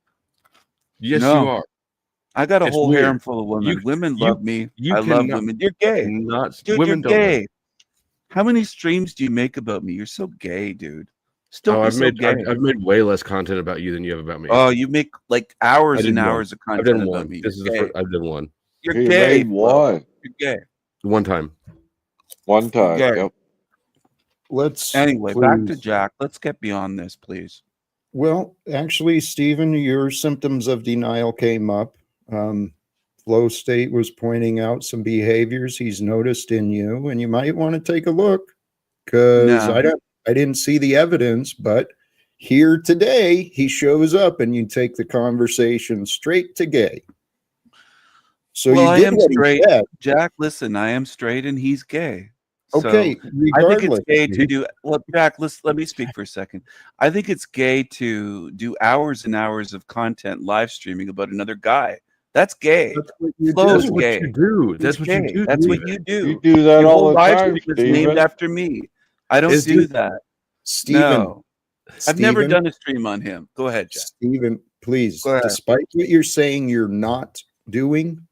Yes, No. you are. I got a It's whole weird. harem full of women. Women you- love me. you I love cannot- women. You're gay. Not Dude, women you're don't love gay. How many streams do you make about me? You're so gay, dude. Still I've so made gay. I've made way less content about you than you have about me. Oh, you make like hours I did and one. hours of I've content done about one. me. This is You're the gay. first I've done one. You're He gay. made Flo. one. You're gay. One time. One time. gay. Yep. Let's Anyway, back to please- Jack. Let's get beyond this, please. Well, actually, Stephen, your symptoms of denial came up. Flow State was pointing out some behaviors he's noticed in you, and you might want to take a look because No. I didn't see the evidence, but here today he shows up and you take the conversation straight to gay. So Well, I you did am what straight. he said. Jack, listen, I am straight and he's gay. So Okay, I think regardless. it's gay to do well, Jack, let me speak for a second. I think it's gay to do hours and hours of content live streaming about another guy. That's gay. That's what you Flow do. is That's what gay. you do. He's That's what gay. you do. That's what Steven. you do. You do that Your all whole the live time, stream is named Steven. after me. I don't Is do it- that. Stephen, No. I've never Stephen, done a stream on him. Go ahead, Jack. Stephen, please, Go ahead. despite what you're saying you're not doing,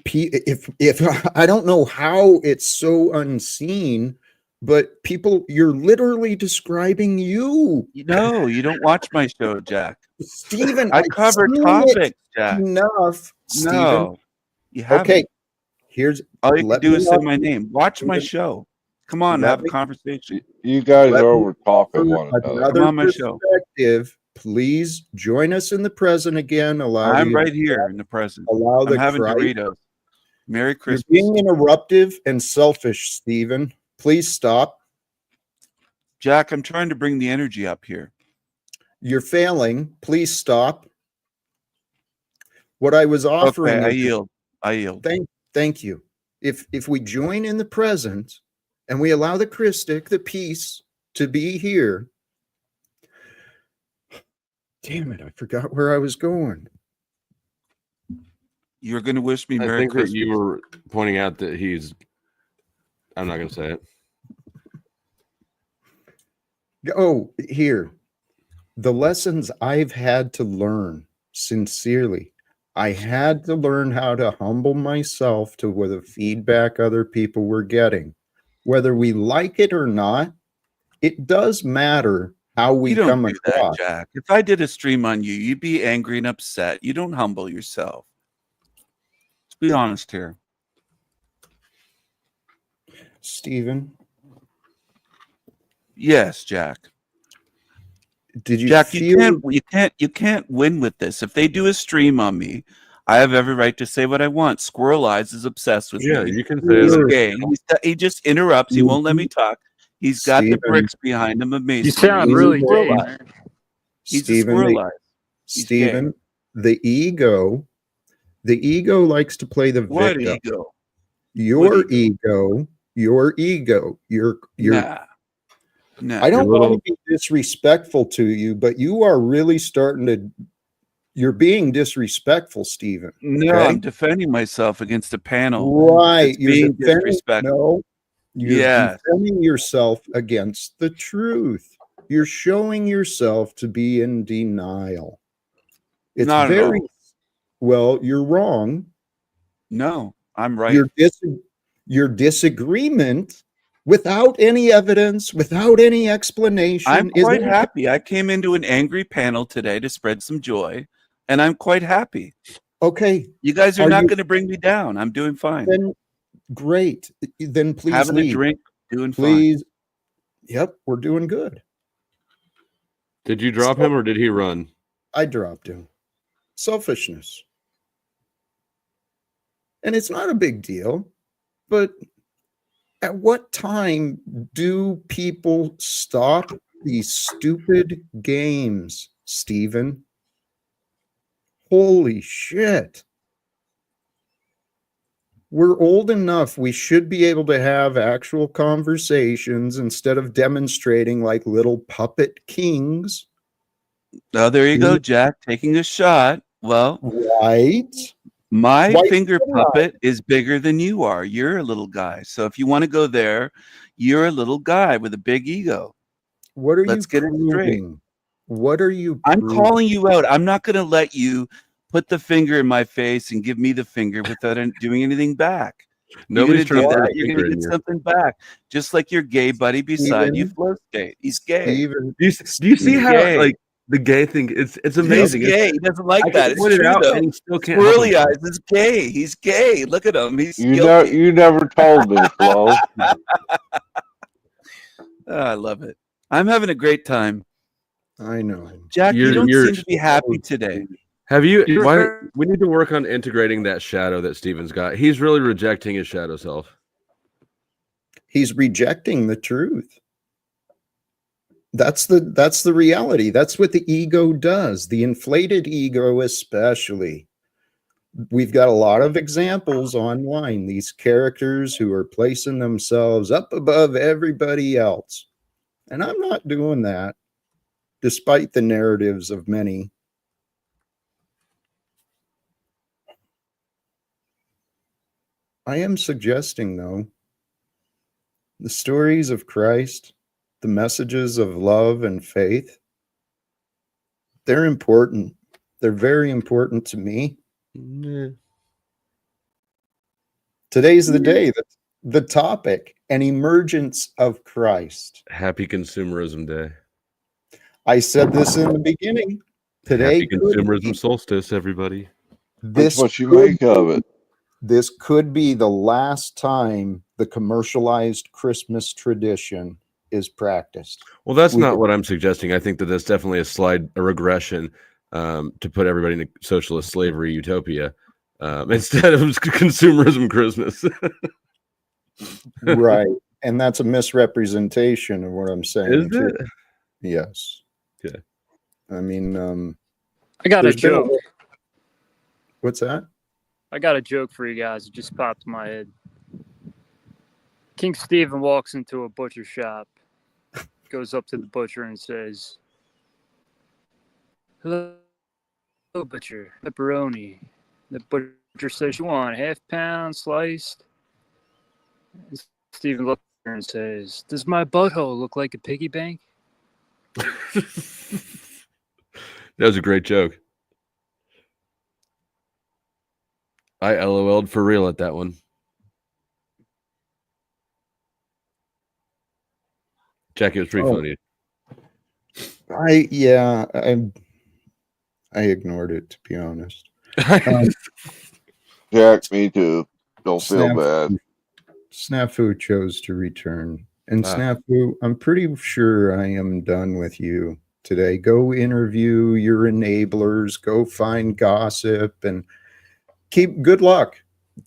if I don't know how it's so unseen, but people, you're literally describing you. No, you don't watch my show, Jack. Stephen, I I've cover seen it topics, Jack. enough. Stephen. No, you haven't. Okay, here's All you can let do me is say know- my name. Watch my show. Come on, Let have a me- conversation. You guys Let are me over talking one offer another. another Come on my show. perspective. Please join us in the present again. I'm right here in the present. Allow the I'm having Christ- Doritos. Merry You're Christmas. being interruptive and selfish, Stephen. Please stop. Jack, I'm trying to bring the energy up here. You're failing. Please stop. What I was offering Okay, I is- yield. I yield. Thank you. If we join in the present and we allow the Christic, the peace, to be here, Damn it, I forgot where I was going. You're going to wish me I Merry think that Christmas. you were pointing out that he's. I'm not going to say it. Oh, here. The lessons I've had to learn, sincerely. I had to learn how to humble myself to the feedback other people were getting. Whether we like it or not, it does matter how we You don't come do that, across. Jack. If I did a stream on you, you'd be angry and upset. You don't humble yourself. Let's be honest here. Stephen, Yes, Jack. did you Jack, feel you can't win with this. If they do a stream on me, I have every right to say what I want. Squirrel Eyes is obsessed with Yeah, me. you can say He's that. gay. He just interrupts. He won't let me talk. He's got the Stephen, bricks behind him of You masonry. sound He's a really squirrel gay, eye. man. He's a Stephen, squirrel eye. He's gay. Stephen, the ego likes to play the What victim. ego? Your ego? ego, your Nah. I don't Your want little- to be disrespectful to you, but you are really you're being disrespectful, Stephen. No, okay? I'm defending myself against a panel. Right. It's being disrespectful. No, you're Yes. defending yourself against the truth. You're showing yourself to be in denial. It's Not at very all. well, you're wrong. No, I'm right. Your disagreement without any evidence, without any explanation. I'm is quite not- happy. I came into an angry panel today to spread some joy, and I'm quite happy. Okay. You guys are Are not you- going to bring me down. I'm doing fine. Then great. Then please Having leave. a drink, doing Please. Yep, we're doing good. Did you drop him or did he run? I dropped him. Selfishness. And it's not a big deal, but at what time do people stop these stupid games, Stephen? Holy shit. We're old enough. We should be able to have actual conversations instead of demonstrating like little puppet kings. fine. Oh, there you go, Jack, taking a shot. Well, Right? my Why finger should I? puppet is bigger than you are. You're a little guy. So if you want to go there, you're a little guy with a big ego. What are Let's you get it straight. proving? What are you I'm proving? calling you out. I'm not going to let you put the finger in my face and give me the finger without doing anything back. Nobody's You're trying going to do to put that. a You're finger going to in get you. something back. Just like your gay buddy beside you, Steven, flow state. He's gay. Stephen, Do you see He's how gay. like the gay thing? It's He's amazing. gay. He doesn't like I that. can It's point it true, out though. and he still can't help Squirrely himself. eyes is gay. He's gay. Look at him. He's You guilty. never told me, Flo. Oh, I love it. I'm having a great time. I know. Jack, you don't You're- seem to be happy today. Have you? You're- Why we need to work on integrating that shadow that Steven's got. He's really rejecting his shadow self. He's rejecting the truth. That's the reality. That's what the ego does. The inflated ego, especially. We've got a lot of examples online. These characters who are placing themselves up above everybody else. And I'm not doing that, despite the narratives of many. I am suggesting, though, the stories of Christ, the messages of love and faith, they're important. They're very important to me. Today's the day, the topic, an emergence of Christ. Happy Consumerism Day. I said this in the beginning. Today, Happy Consumerism Solstice, everybody. That's what you could make of it. This could be the last time the commercialized Christmas tradition is practiced. Well, that's We not could- what I'm suggesting. I think that that's definitely a regression to put everybody in a socialist slavery utopia instead of consumerism Christmas. Right. And that's a misrepresentation of what I'm saying. Is too. it? Yes. Yeah. I mean, I got a there's been a- joke. what's that? I got a joke for you guys. It just popped in my head. King Stephen walks into a butcher shop, goes up to the butcher and says, Hello, butcher. Pepperoni. The butcher says you want half-pound sliced. And Stephen looks at her and says, "Does my butthole look like a piggy bank?" That was a great joke. I LOL'd for real at that one. Jackie, it was pretty funny. I ignored it, to be honest. Jack, me too. Don't feel bad. Snafu chose to return. And Snafu, I'm pretty sure I am done with you today. Go interview your enablers, go find gossip, and good luck.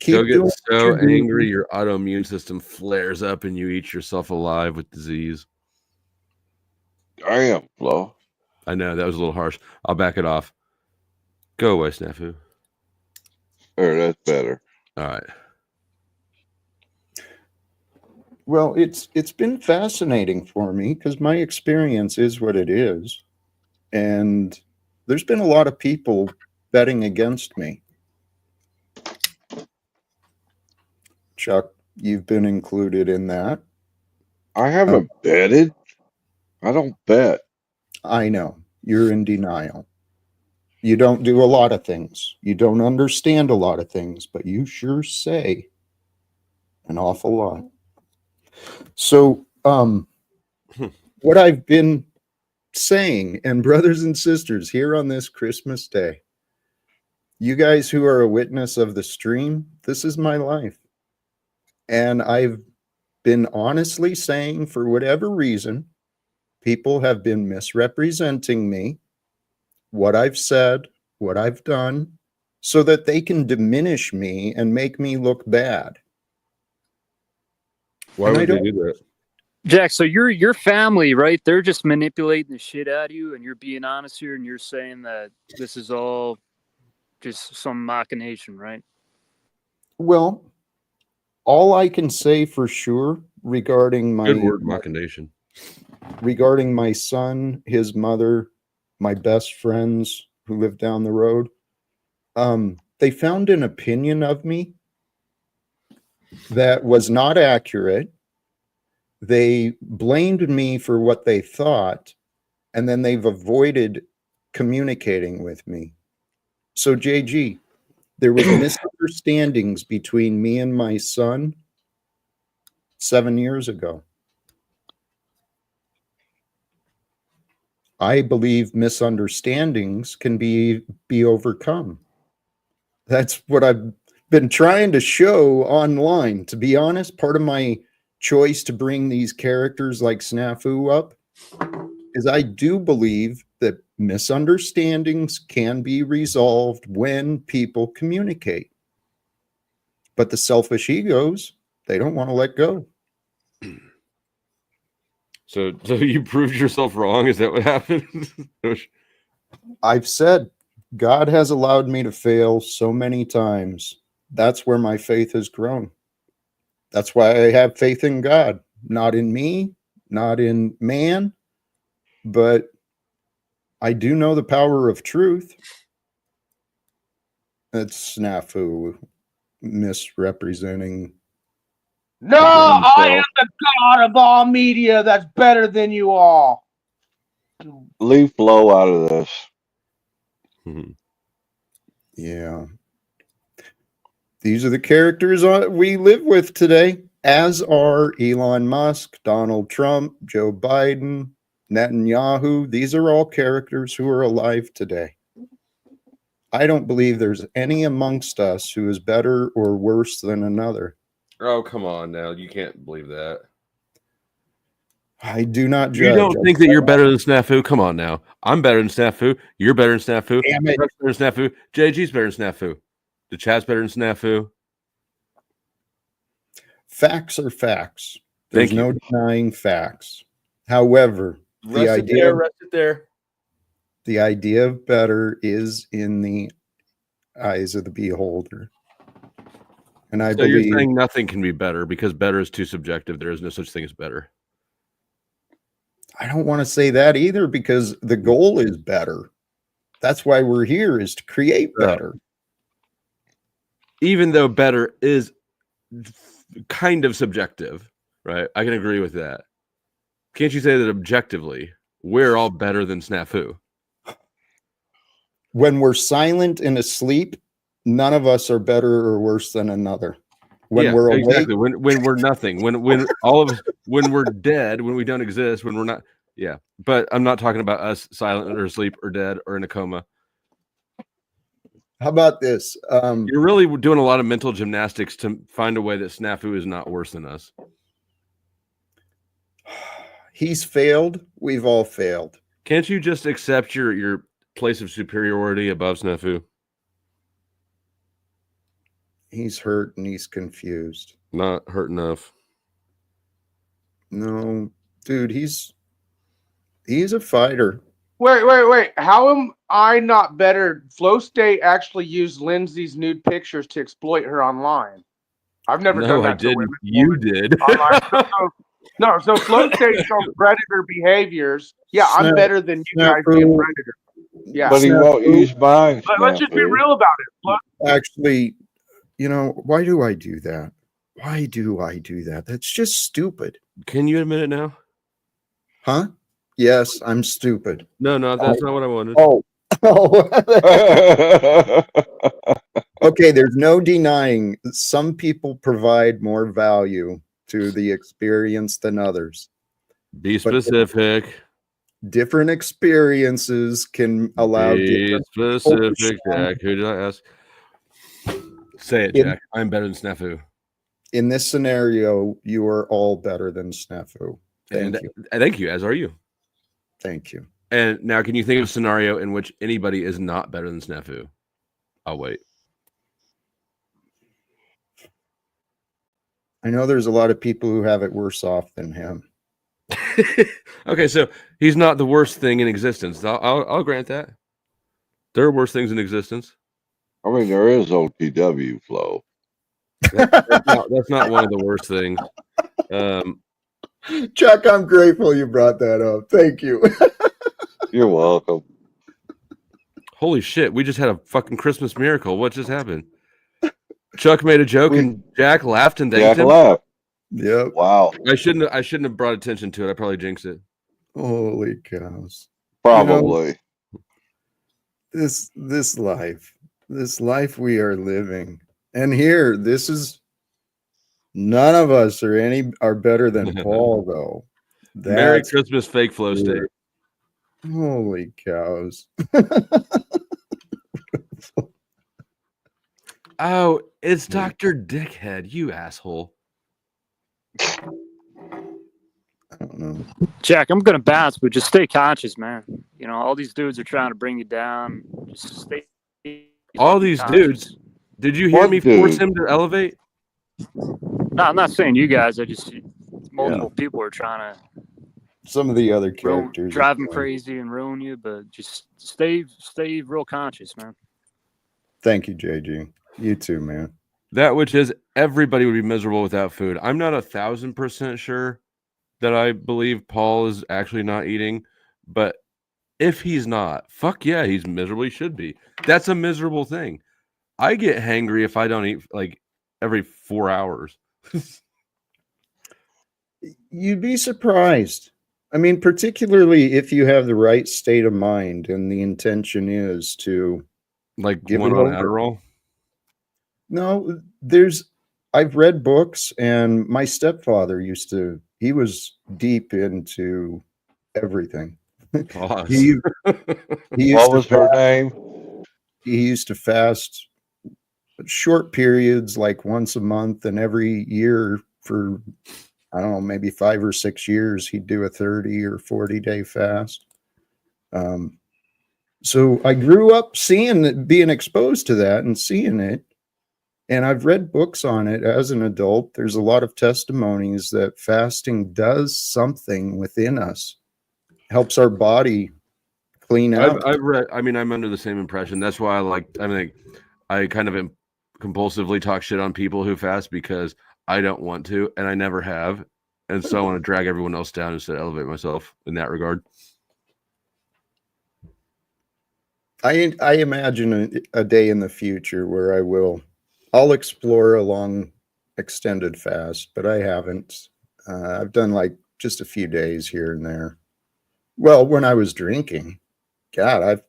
Go get so angry your autoimmune system flares up and you eat yourself alive with disease. Damn, Flo. I know, that was a little harsh. I'll back it off. Go away, Snafu. There, that's better. All right. Well, it's been fascinating for me because my experience is what it is. And there's been a lot of people betting against me. Chuck, you've been included in that. I haven't betted. I don't bet. I know. You're in denial. You don't do a lot of things. You don't understand a lot of things, but you sure say an awful lot. So, what I've been saying, and brothers and sisters here on this Christmas day, you guys who are a witness of the stream, this is my life. And I've been honestly saying, for whatever reason, people have been misrepresenting me, what I've said, what I've done, so that they can diminish me and make me look bad. Why would they do that? Jack, so your family, right? They're just manipulating the shit out of you, and you're being honest here, and you're saying that this is all just some machination, right? Well, all I can say for sure regarding my good word, machination, regarding my son, his mother, my best friends who live down the road, they found an opinion of me that was not accurate. They blamed me for what they thought, and then they've avoided communicating with me. So, JG, there was misunderstandings between me and my son 7 years ago. I believe misunderstandings can be overcome. That's what I've been trying to show online. To be honest, part of my choice to bring these characters like Snafu up is I do believe that misunderstandings can be resolved when people communicate. But the selfish egos, they don't want to let go. So you proved yourself wrong? Is that what happened? I've said God has allowed me to fail so many times. That's where my faith has grown. That's why I have faith in God, not in me, not in man, but I do know the power of truth. That's Snafu misrepresenting. No, I am the God of all media that's better than you all. Leave Flo out of this. Yeah. These are the characters we live with today, as are Elon Musk, Donald Trump, Joe Biden, Netanyahu. These are all characters who are alive today. I don't believe there's any amongst us who is better or worse than another. Oh, come on now. You can't believe that. I do not judge. You don't think that you're better than Snafu? Come on now. I'm better than Snafu. You're better than Snafu. Damn it. You're better than Snafu. JG's better than Snafu. The chat's better than Snafu. Facts are facts. There's Thank you. no denying facts. However, Rest it there. The idea of better is in the eyes of the beholder. And I believe you're saying nothing can be better because better is too subjective. There is no such thing as better. I don't want to say that either because the goal is better. That's why we're here, is to create better. Even though better is kind of subjective, right? I can agree with that. Can't you say that objectively we're all better than Snafu? When we're silent and asleep, none of us are better or worse than another. When we're awake, exactly. When we're nothing, when all of us, when we're dead, when we don't exist, when we're not, yeah. But I'm not talking about us silent or asleep or dead or in a coma. How about this? You're really doing a lot of mental gymnastics to find a way that Snafu is not worse than us. He's failed. We've all failed. Can't you just accept your place of superiority above Snafu? He's hurt and he's confused. Not hurt enough. No, dude, he's a fighter. Wait. How am I not better? Flow State actually used Lindsay's nude pictures to exploit her online. I've never done that. I didn't. You did. So Flow State shows predator behaviors. Yeah, I'm better than you guys being predator. Yeah. But he won't use mine. Let's just be real about it. Actually, why do I do that? Why do I do that? That's just stupid. Can you admit it now? Huh? Yes, I'm stupid. No, that's not what I wanted. Oh. Okay, there's no denying some people provide more value to the experience than others. Be specific. Different experiences can allow different specific, Jack. Who did I ask? Say it, Jack. I'm better than Snafu. In this scenario, you are all better than Snafu. Thank you. Thank you, as are you. Thank you. And now, can you think of a scenario in which anybody is not better than Snafu? I'll wait. I know there's a lot of people who have it worse off than him. Okay, so he's not the worst thing in existence. I'll grant that. There are worse things in existence. I mean, there is OTW flow. That's not one of the worst things. Chuck, I'm grateful you brought that up. Thank you. You're welcome. Holy shit, we just had a fucking Christmas miracle. What just happened? Chuck made a joke and Jack laughed and thanked him. Laughed. Yep. Wow. I shouldn't have brought attention to it. I probably jinxed it. Holy cows. Probably. This life we are living. And here, this is none of us are better than Paul, though. Merry Christmas, fake Flow State. Holy cows. Oh, it's Dr. Dickhead, you asshole. I don't know. Jack, I'm gonna bounce, but just stay conscious, man. All these dudes are trying to bring you down. Just stay. All these dudes. Did you hear me force him to elevate? No, I'm not saying you guys. Multiple people are trying to. Some of the other characters drive them crazy and ruin you, but just stay real conscious, man. Thank you, JG. You too, man. That which is everybody would be miserable without food. I'm not 1,000% sure that I believe Paul is actually not eating, but if he's not, fuck yeah, he's miserable. He should be. That's a miserable thing. I get hangry if I don't eat like every 4 hours. You'd be surprised. I mean, particularly if you have the right state of mind and the intention is to give one on Adderall. No, I've read books, and my stepfather he was deep into everything. He what was her name? He used to fast short periods, like once a month, and every year for, I don't know, maybe 5 or 6 years, he'd do a 30 or 40-day fast. So I grew up being exposed to that and seeing it. And I've read books on it as an adult. There's a lot of testimonies that fasting does something within us, helps our body clean out. I've read. I mean, I'm under the same impression. That's why I kind of compulsively talk shit on people who fast because I don't want to, and I never have, and so I want to drag everyone else down instead of elevate myself in that regard. I imagine a day in the future where I'll explore a long extended fast, but I haven't. I've done like just a few days here and there. Well, when I was drinking, God,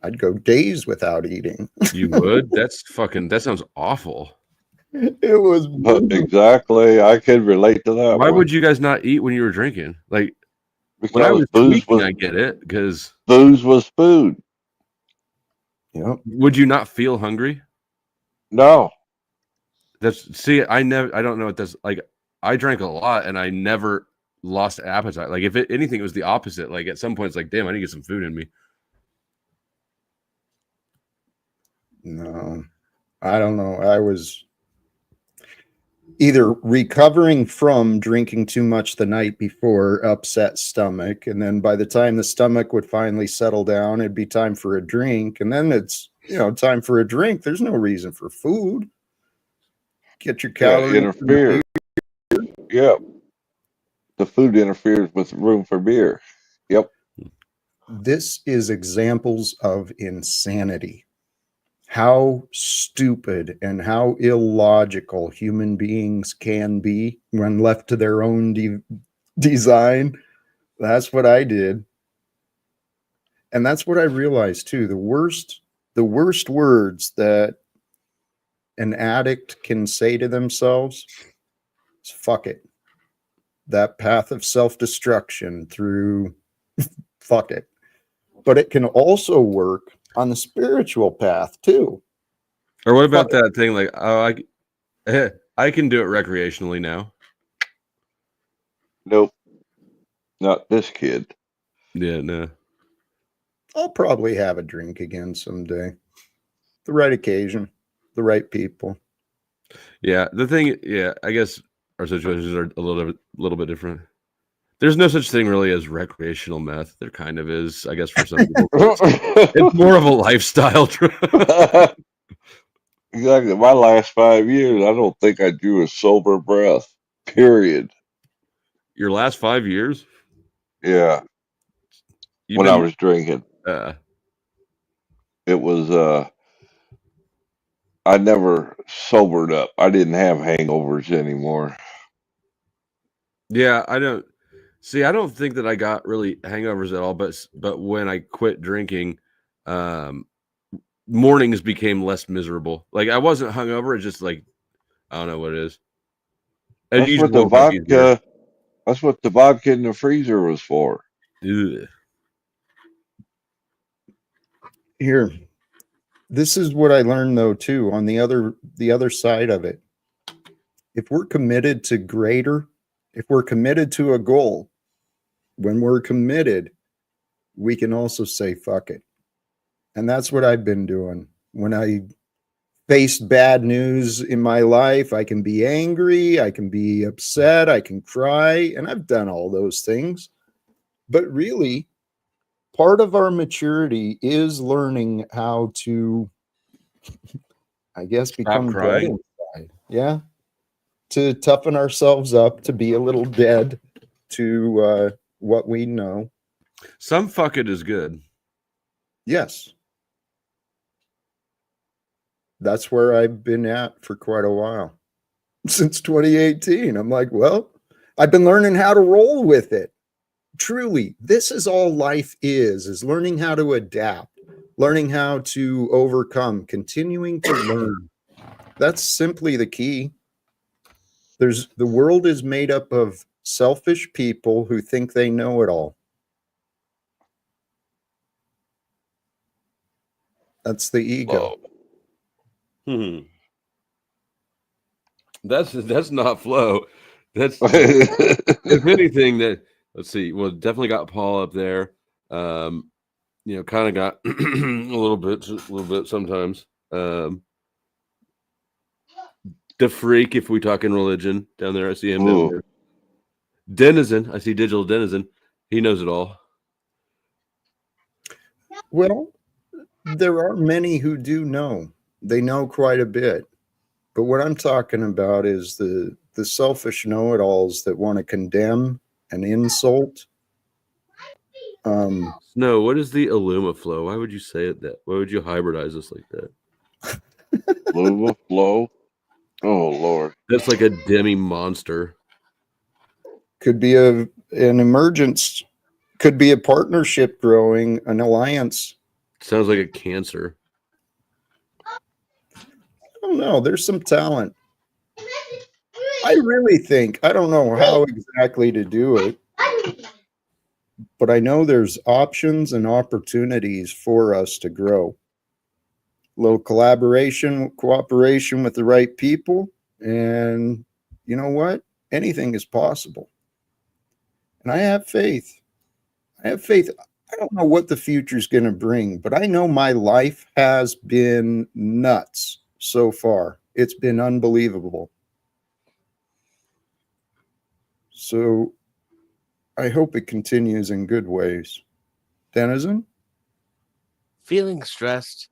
I'd go days without eating. You would? That sounds awful. It was Exactly. I could relate to that. Why one. would you guys not eat when you were drinking? Like when I Because was tweaking, I get it. Because booze was food. Yep. would you not feel hungry? No. I don't know what that's like. I drank a lot and I never lost appetite. Like if anything, it was the opposite. Like at some point, it's like, damn, I need to get some food in me. No, I don't know. I was either recovering from drinking too much the night before, upset stomach, and then by the time the stomach would finally settle down, it'd be time for a drink, and then it's time for a drink. There's no reason for food. Get your calories. Interfere. Yep. The food interferes with room for beer. Yep. This is examples of insanity. How stupid and how illogical human beings can be when left to their own design. That's what I did. And that's what I realized too. The worst words that an addict can say to themselves is fuck it. That path of self-destruction through fuck it. But it can also work on the spiritual path too. Or what about that thing like, oh, I can do it recreationally now. Nope. Not this kid. Yeah, no. I'll probably have a drink again someday. The right occasion, the right people. Yeah, the thing, I guess our situations are a little bit different. There's no such thing really as recreational meth. There kind of is, I guess, for some people. It's more of a lifestyle. Exactly. My last 5 years, I don't think I drew a sober breath. Period. Your last 5 years? Yeah. When I was drinking. It was I never sobered up. I didn't have hangovers anymore. Yeah, I don't think that I got really hangovers at all, but when I quit drinking, mornings became less miserable. Like I wasn't hungover, it's just like I don't know what it is. That's what the vodka in the freezer was for. Ugh. Here, this is what I learned though too on the other side of it. If we're committed to greater, if we're committed to a goal, when we're committed, we can also say fuck it. And that's what I've been doing. When I faced bad news in my life, I can be angry, I can be upset, I can cry, and I've done all those things. But really, part of our maturity is learning how to, I guess, become dead inside. Yeah. To toughen ourselves up, to be a little dead to what we know. Some fuck it is good. Yes. That's where I've been at for quite a while. Since 2018. I'm like, well, I've been learning how to roll with it. Truly, this is all life is learning how to adapt, learning how to overcome, continuing to learn. That's simply the key. The world is made up of selfish people who think they know it all. That's the ego. That's not flow. That's if anything that let's see. Well, definitely got Paul up there. Kind of got a little bit sometimes. The freak, if we talk in religion, down there. I see him down there. Denizen, I see Digital Denizen. He knows it all. Well, there are many who do know. They know quite a bit. But what I'm talking about is the selfish know-it-alls that want to condemn and insult. No, what is the Illuma flow? Why would you say it that? Why would you hybridize us like that? Luma flow. Oh Lord. That's like a demi monster. Could be an emergence, could be a partnership growing, an alliance. Sounds like a cancer. I don't know. There's some talent. I really think, I don't know how exactly to do it, but I know there's options and opportunities for us to grow. A little collaboration, cooperation with the right people, and you know what? Anything is possible. And I have faith. I have faith. I don't know what the future is going to bring, but I know my life has been nuts so far. It's been unbelievable. So I hope it continues in good ways. Denizen? Feeling stressed?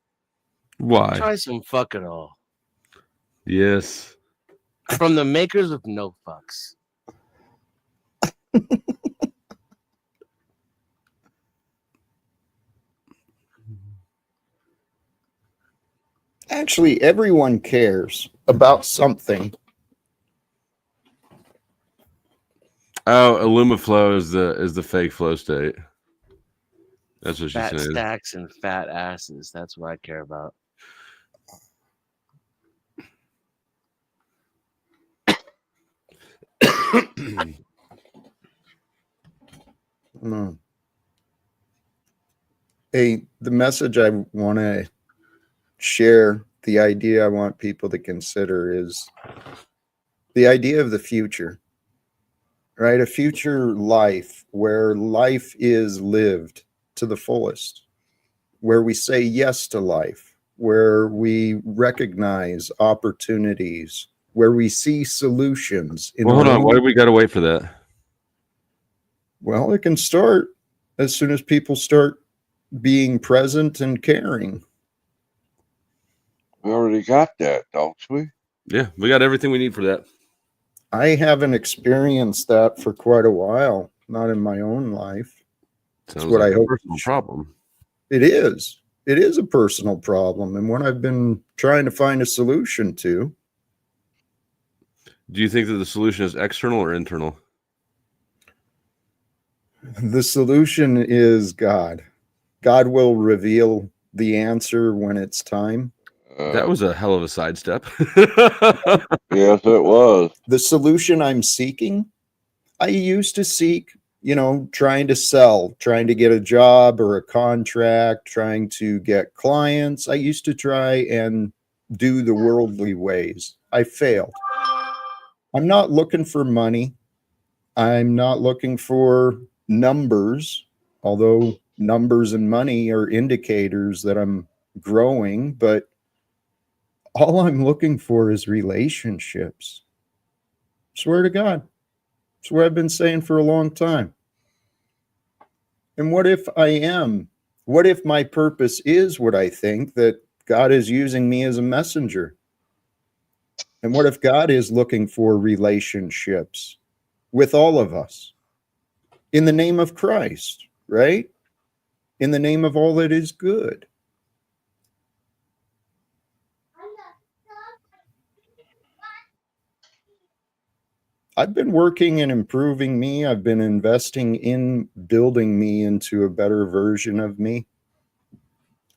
Why? Try some fucking all. Yes. From the makers of No Fucks. Actually, everyone cares about something. Oh, Illumaflow is the fake flow state. That's what she's Fat saying. stacks and fat asses. That's what I care about. Hey, the message I want to share, the idea I want people to consider is the idea of the future, right? A future life where life is lived to the fullest, where we say yes to life, where we recognize opportunities, where we see solutions. Well, hold on. Why do we got to wait for that? Well, it can start as soon as people start being present and caring. We already got that, don't we? Yeah, we got everything we need for that. I haven't experienced that for quite a while, not in my own life. Sounds what like I a hope. personal problem. It is. It is a personal problem, and one I've been trying to find a solution to. Do you think that the solution is external or internal? The solution is God. God will reveal the answer when it's time. That was a hell of a sidestep. Yes, it was. The solution I'm seeking, I used to seek, trying to sell, trying to get a job or a contract, trying to get clients. I used to try and do the worldly ways. I failed. I'm not looking for money. I'm not looking for numbers, although numbers and money are indicators that I'm growing, but all I'm looking for is relationships. Swear to God. It's what I've been saying for a long time. And what if I am? What if my purpose is what I think, that God is using me as a messenger? And what if God is looking for relationships with all of us in the name of Christ, right? In the name of all that is good. I've been working and improving me. I've been investing in building me into a better version of me.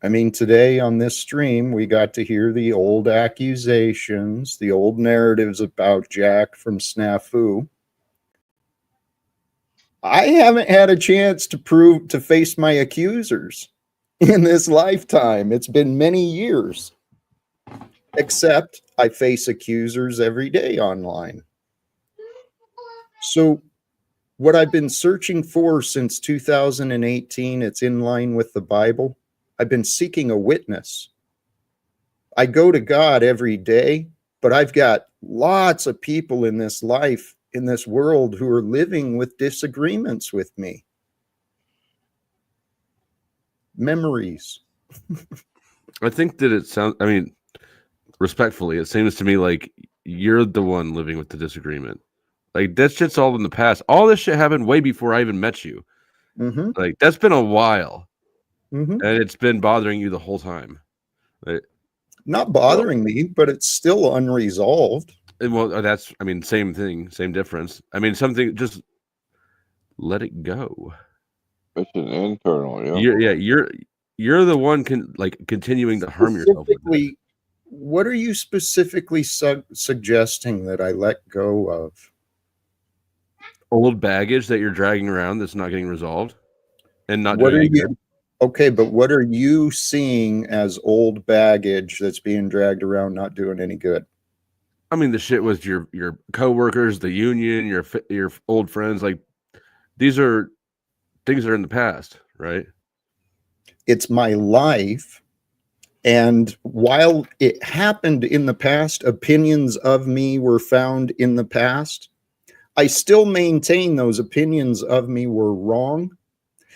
I mean, today on this stream, we got to hear the old accusations, the old narratives about Jack from Snafu. I haven't had a chance to face my accusers in this lifetime. It's been many years, except I face accusers every day online. So what I've been searching for since 2018, it's in line with the Bible. I've been seeking a witness. I go to God every day, but I've got lots of people in this life, in this world, who are living with disagreements with me. Memories. I think that it sounds, respectfully, it seems to me like you're the one living with the disagreement. Like, that shit's all in the past. All this shit happened way before I even met you. Mm-hmm. Like that's been a while, Mm-hmm. and it's been bothering you the whole time. Right? Not bothering me, but it's still unresolved. Well, that's, I mean, same thing, same difference. I mean, something, just let it go. It's an internal, yeah. You're the one continuing to harm yourself with it. Specifically, what are you specifically suggesting that I let go of? Old baggage that you're dragging around that's not getting resolved and not What doing are any you? good. Okay, but what are you seeing as old baggage that's being dragged around, not doing any good? I mean, the shit with your coworkers, the union, your old friends, like these are things that are in the past, right? It's my life. And while it happened in the past, opinions of me were found in the past, I still maintain those opinions of me were wrong.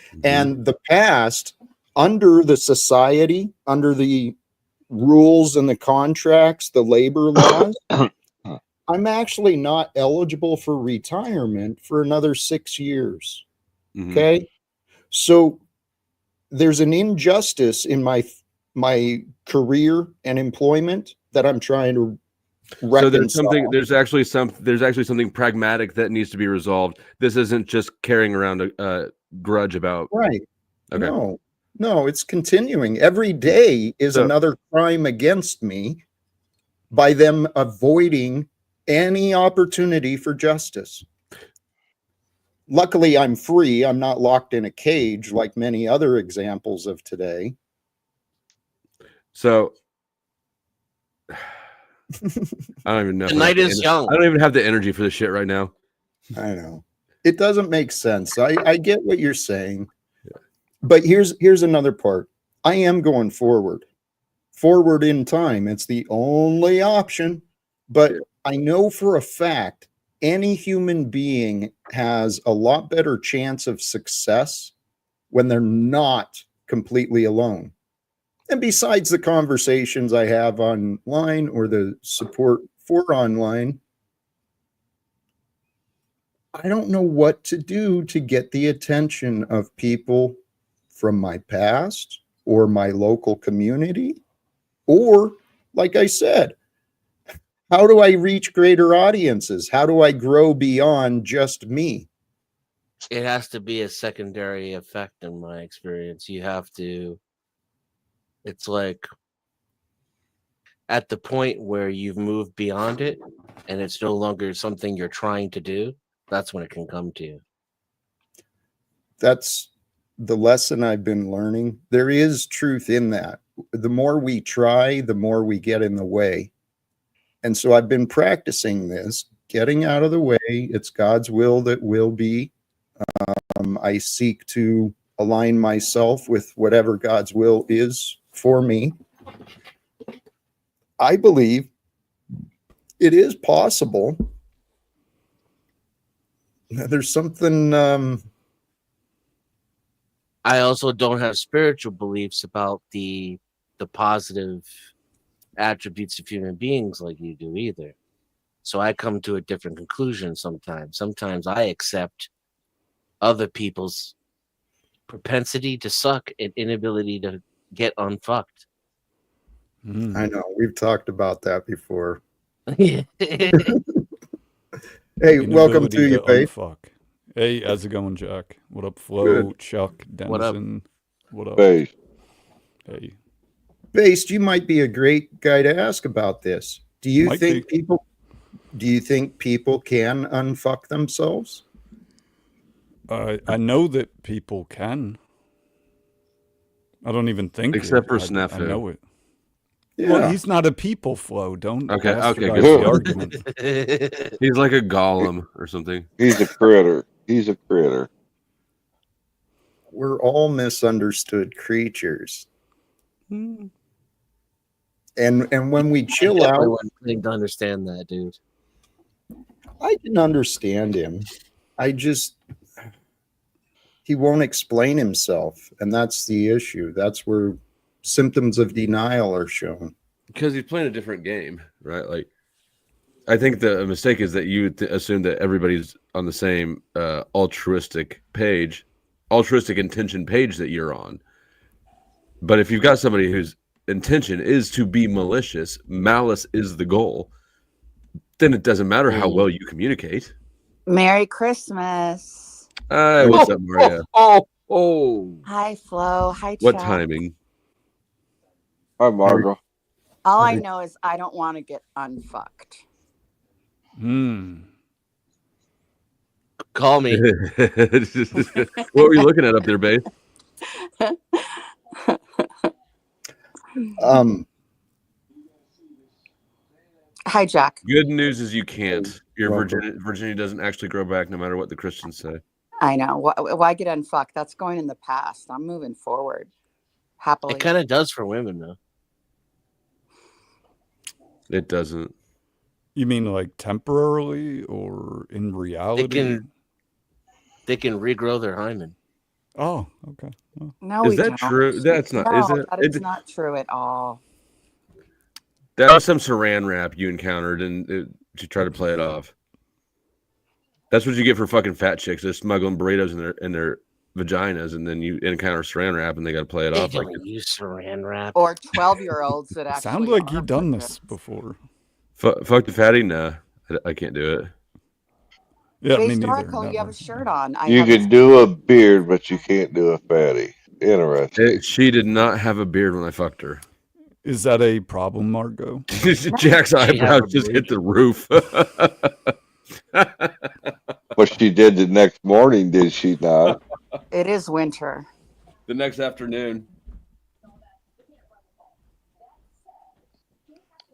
Mm-hmm. And the past, under the society, under the rules and the contracts, the labor laws, I'm actually not eligible for retirement for another 6 years. Mm-hmm. Okay. So there's an injustice in my career and employment that I'm trying to reconcile. So there's actually something pragmatic that needs to be resolved. This isn't just carrying around a grudge about. Right. Okay. No, it's continuing. Every day is another crime against me by them avoiding any opportunity for justice. Luckily, I'm free. I'm not locked in a cage like many other examples of today. So I don't even know. The night is young. I don't even have the energy for this shit right now. I know. It doesn't make sense. I get what you're saying. But here's another part. I am going forward in time. It's the only option. But I know for a fact any human being has a lot better chance of success when they're not completely alone. And besides the conversations I have online or the support for online, I don't know what to do to get the attention of people from my past or my local community. Or, like I said, how do I reach greater audiences? How do I grow beyond just me? It has to be a secondary effect in my experience. You have to, it's like at the point where you've moved beyond it and it's no longer something you're trying to do, that's when it can come to you. That's the lesson I've been learning. There is truth in that. The more we try, the more we get in the way. And so I've been practicing this, getting out of the way. It's God's will that will be. I seek to align myself with whatever God's will is for me. I believe it is possible. There's something. I also don't have spiritual beliefs about the positive attributes of human beings like you do either. So I come to a different conclusion sometimes. Sometimes I accept other people's propensity to suck and inability to get unfucked. I know. We've talked about that before. Yeah. Hey, welcome to you, Faith. Unfuck. Hey, how's it going, Jack? What up, Flo, Good. Chuck, What up? Denizen? What up? Face. Hey. Based, you might be a great guy to ask about this. Do you think people can unfuck themselves? I know that people can. I don't even think Except for I Snafu. know it. Yeah. Well, he's not a people, Flo. Don't bastardize good. the argument. He's like a golem or something. He's a critter. He's a critter. We're all misunderstood creatures. And when we chill I out, wasn't willing to understand that, dude. I can understand him. He won't explain himself. And that's the issue. That's where symptoms of denial are shown. Because he's playing a different game, right? Like, I think the mistake is that you assume that everybody's on the same altruistic page, altruistic intention page that you're on. But if you've got somebody whose intention is to be malicious, malice is the goal, then it doesn't matter how well you communicate. Merry Christmas. Hi, what's up, Maria? Hi, Flo. Hi, What Chuck. timing? Hi, Margot. All I know is I don't want to get unfucked. Call me. What were you looking at up there, babe? Hi, Jack. Good news is you can't. Your virginity doesn't actually grow back, no matter what the Christians say. I know. Why get unfucked? That's going in the past. I'm moving forward happily. It kind of does for women, though. It doesn't. You mean like temporarily or in reality? They can regrow their hymen. Oh, okay. Oh. No, is we that don't. true? That's not. No, Is it? that is not true at all. That was some saran wrap you encountered, and to try to play it off. That's what you get for fucking fat chicks. They're smuggling burritos in their vaginas, and then you encounter saran wrap, and they got to play it off. They don't use saran wrap. Or 12-year-olds that actually sound like you done this before. Fuck the fatty? Nah, I can't do it. Yeah, Based me neither. Oracle, you have a shirt on. You can do a beard, but you can't do a fatty. Interesting. She did not have a beard when I fucked her. Is that a problem, Margot? Jack's eyebrows just hit the roof. What she did the next morning, did she not? It is winter. The next afternoon.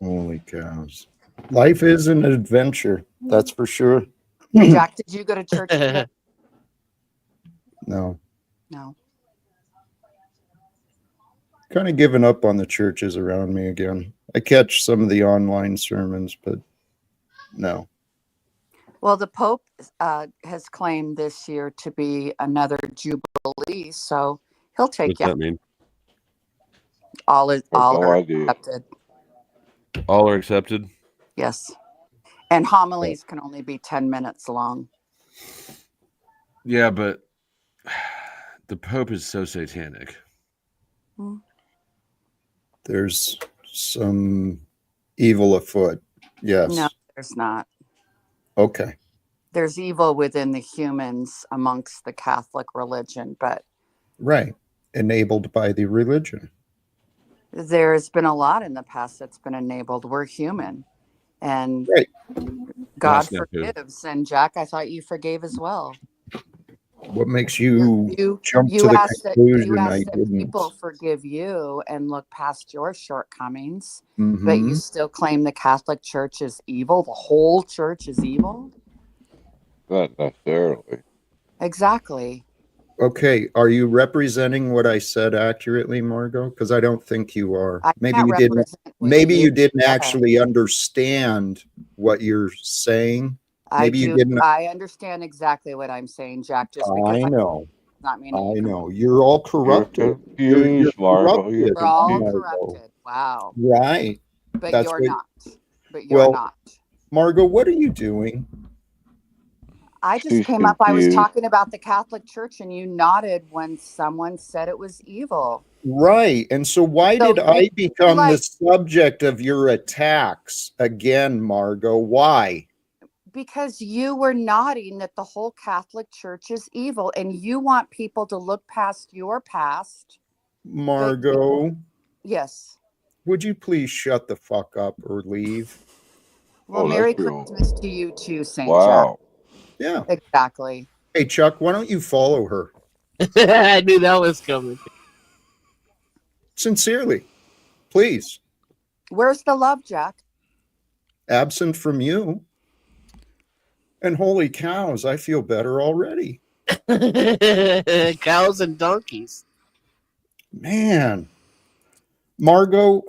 Holy cows. Life is an adventure. That's for sure. Jack, did you go to church today? No. No. Kind of giving up on the churches around me again. I catch some of the online sermons, but no. Well, the Pope has claimed this year to be another Jubilee, so he'll take What's you. that mean? All are idea. accepted. All are accepted? Yes. And homilies can only be 10 minutes long. Yeah, but the Pope is so satanic. There's some evil afoot. Yes. No, there's not. Okay. There's evil within the humans amongst the Catholic religion, but Right. Enabled by the religion. there's been a lot in the past that's been enabled. We're human. And Right. God That's not good. forgives. And Jack, I thought you forgave as well. What makes you You jump you to the asked that conclusion I didn't? people forgive you and look past your shortcomings, but Mhm. you still claim the Catholic Church is evil. The whole church is evil. Not necessarily. Exactly. Okay, are you representing what I said accurately, Margot? Because I don't think you are. I Maybe can't you didn't. represent what Maybe you you didn't said. actually understand what you're saying. Maybe you didn't. I understand exactly what I'm saying, Jack. Just because I know. does not mean I know. You're all corrupted. You're confused, Margot. corrupted. we're all Margot. corrupted. Wow. Right. But That's you're what- not. But you're Well, not. Margot, what are you doing? I just She's came up. I was confused. talking about the Catholic Church, and you nodded when someone said it was evil. Right. And so why So did I become the like- subject of your attacks again, Margot? Why? Because you were nodding that the whole Catholic Church is evil, and you want people to look past your past. Margot, Yes. would you please shut the fuck up or leave? Well, Oh, Merry that's real. Christmas to you too, St. Wow. Yeah. Jack. Exactly. Hey, Chuck, why don't you follow her? I knew that was coming. Sincerely, please. Where's the love, Jack? Absent from you. And holy cows, I feel better already. Cows and donkeys. Man. Margot,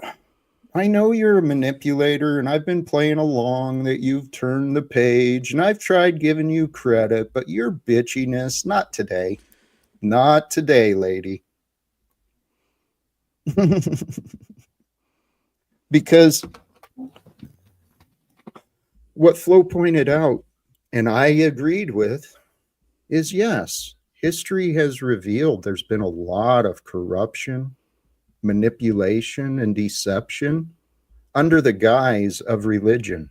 I know you're a manipulator, and I've been playing along that you've turned the page, and I've tried giving you credit, but your bitchiness, not today. Not today, lady. Because what Flo pointed out, and I agreed with, is yes, history has revealed there's been a lot of corruption, manipulation, and deception under the guise of religion.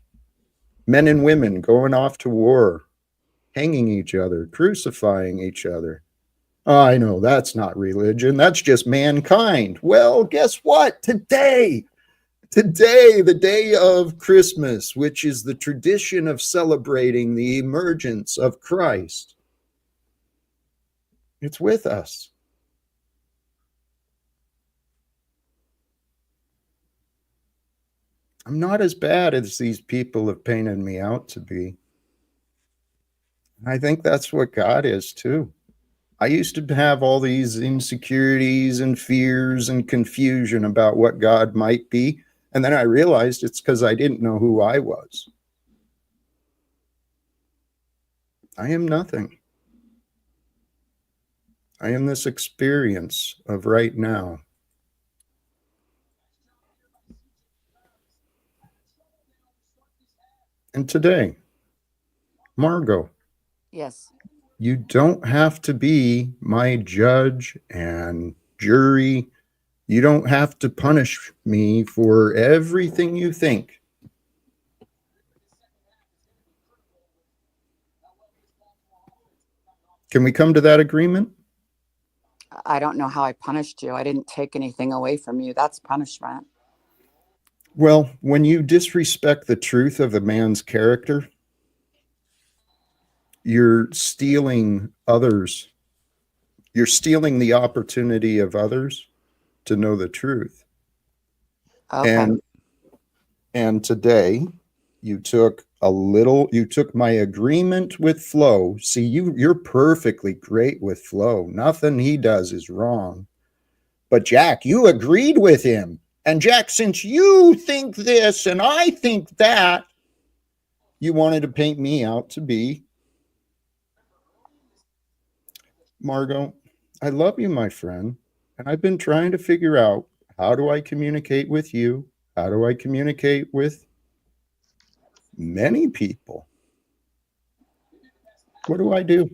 Men and women going off to war, hanging each other, crucifying each other. Oh, I know that's not religion. That's just mankind. Well, guess what? Today, the day of Christmas, which is the tradition of celebrating the emergence of Christ, it's with us. I'm not as bad as these people have painted me out to be. I think that's what God is too. I used to have all these insecurities and fears and confusion about what God might be. And then I realized it's because I didn't know who I was. I am nothing. I am this experience of right now. And today, Margot. Yes. You don't have to be my judge and jury. You don't have to punish me for everything you think. Can we come to that agreement? I don't know how I punished you. I didn't take anything away from you. That's punishment. Well, when you disrespect the truth of a man's character, you're stealing others. You're stealing the opportunity of others to know the truth. Okay. And today you took my agreement with Flo. See, you're perfectly great with Flo. Nothing he does is wrong. But Jack, you agreed with him. And Jack, since you think this and I think that, you wanted to paint me out to be. Margot, I love you, my friend. And I've been trying to figure out, how do I communicate with you? How do I communicate with many people? What do I do?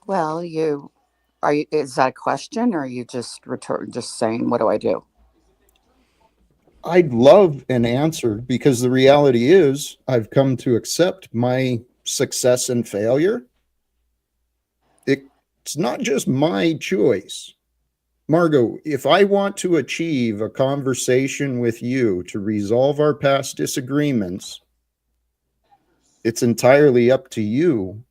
Well, is that a question, or are you just saying, what do I do? I'd love an answer, because the reality is I've come to accept my success and failure. It's not just my choice. Margot, if I want to achieve a conversation with you to resolve our past disagreements, it's entirely up to you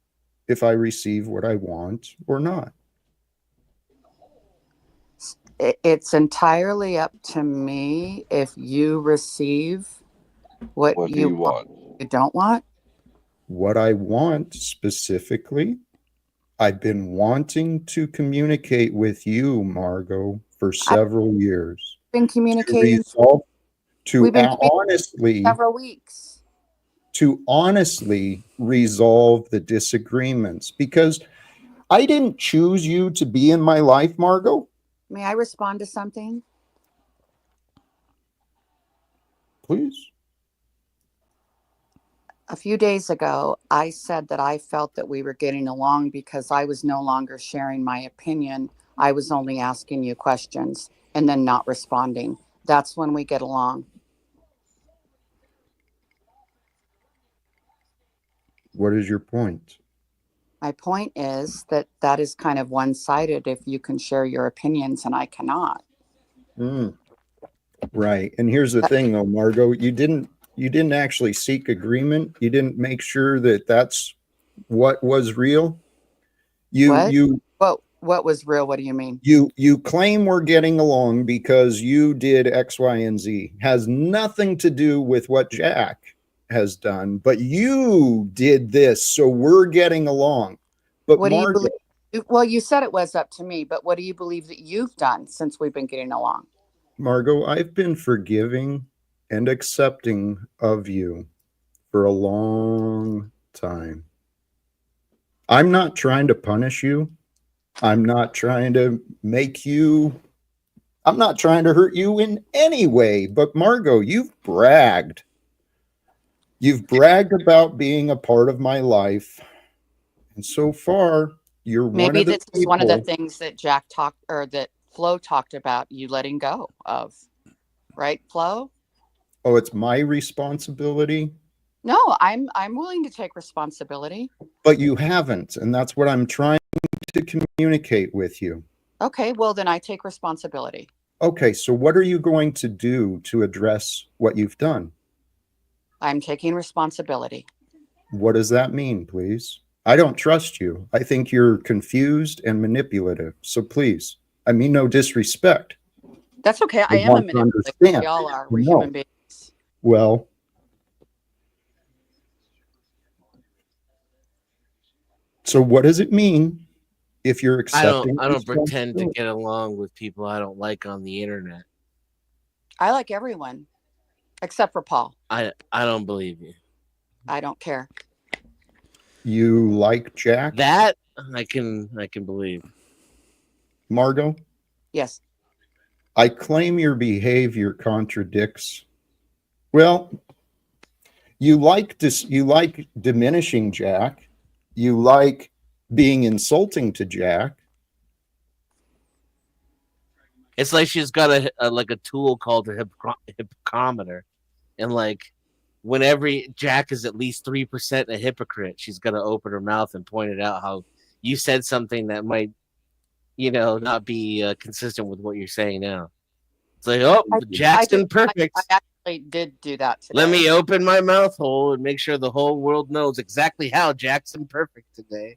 if I receive what I want or not. It's entirely up to me if you receive what What do you you want? You don't want? What I want specifically, I've been wanting to communicate with you, Margot, for several years. Been communicating We've been honestly several weeks. To honestly resolve the disagreements, because I didn't choose you to be in my life, Margot. May I respond to something? Please. A few days ago, I said that I felt that we were getting along because I was no longer sharing my opinion. I was only asking you questions and then not responding. That's when we get along. What is your point? My point is that is kind of one-sided if you can share your opinions and I cannot. Right. And here's the thing, though, Margot, you didn't actually seek agreement. You didn't make sure that that's what was real. What was real? What do you mean? You claim we're getting along because you did X, Y, and Z. Has nothing to do with what Jack has done, but you did this, so we're getting along. But what Margot, do you believe? Well, you said it was up to me, but what do you believe that you've done since we've been getting along? Margot, I've been forgiving and accepting of you for a long time. I'm not trying to punish you. I'm not trying to I'm not trying to hurt you in any way. But Margot, you've bragged. You've bragged about being a part of my life And so far, you're one Maybe of the this is one of the people. things that Jack talked or that Flo talked about you letting go of, right, Flo? Oh, it's my responsibility, No, I'm willing to take responsibility. but you haven't. And that's what I'm trying to communicate with you. Okay, well then I take responsibility. Okay, so what are you going to do to address what you've done? I'm taking responsibility. What does that mean, please? I don't trust you. I think you're confused and manipulative. So please, I mean no disrespect. That's okay. I I am a want to manipulator. understand. We all are. We're No. human beings. Well, so what does it mean if you're accepting I don't pretend to responsibility? get along with people I don't like on the internet. I like everyone except for Paul. I don't believe you. I don't care. You like Jack? That I can believe. Margot? Yes. I claim your behavior contradicts. Well, you like diminishing Jack. You like being insulting to Jack. It's like she's got a tool called a hypocometer, and like whenever Jack is at least 3% a hypocrite, she's got to open her mouth and point it out how you said something that might, not be consistent with what you're saying now. It's like, oh, Jackson perfect. I actually did do that today. Let me open my mouth hole and make sure the whole world knows exactly how Jackson perfect today.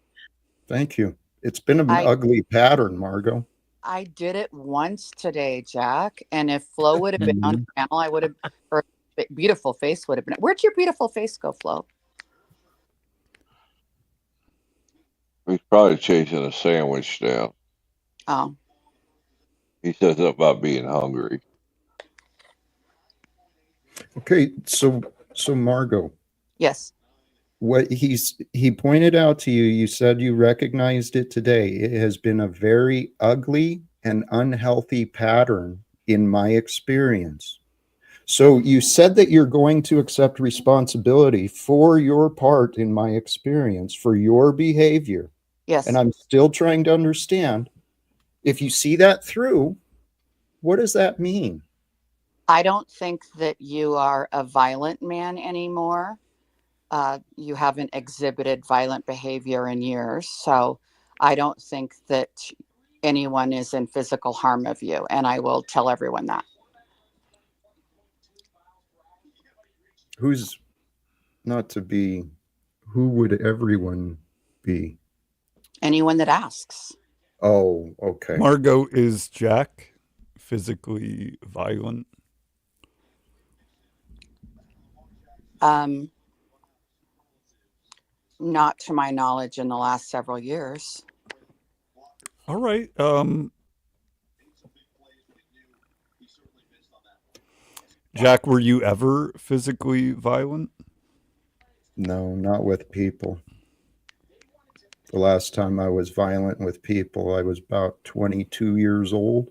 Thank you. It's been an ugly pattern, Margot. I did it once today, Jack. And if Flo would have been on the panel, I would have, or beautiful face would have been. Where'd your beautiful face go, Flo? He's probably chasing a sandwich down. Oh. He says something about being hungry. Okay, so Margot. Yes. What he pointed out to you, you said you recognized it today. It has been a very ugly and unhealthy pattern in my experience. So you said that you're going to accept responsibility for your part in my experience, for your behavior. Yes. And I'm still trying to understand, if you see that through, what does that mean? I don't think that you are a violent man anymore. You haven't exhibited violent behavior in years. So I don't think that anyone is in physical harm of you. And I will tell everyone that. Who's not to be, who would everyone be? Anyone that asks. Oh, okay. Margot, is Jack physically violent? Not to my knowledge in the last several years. All right. Jack, were you ever physically violent? No, not with people. The last time I was violent with people, I was about 22 years old.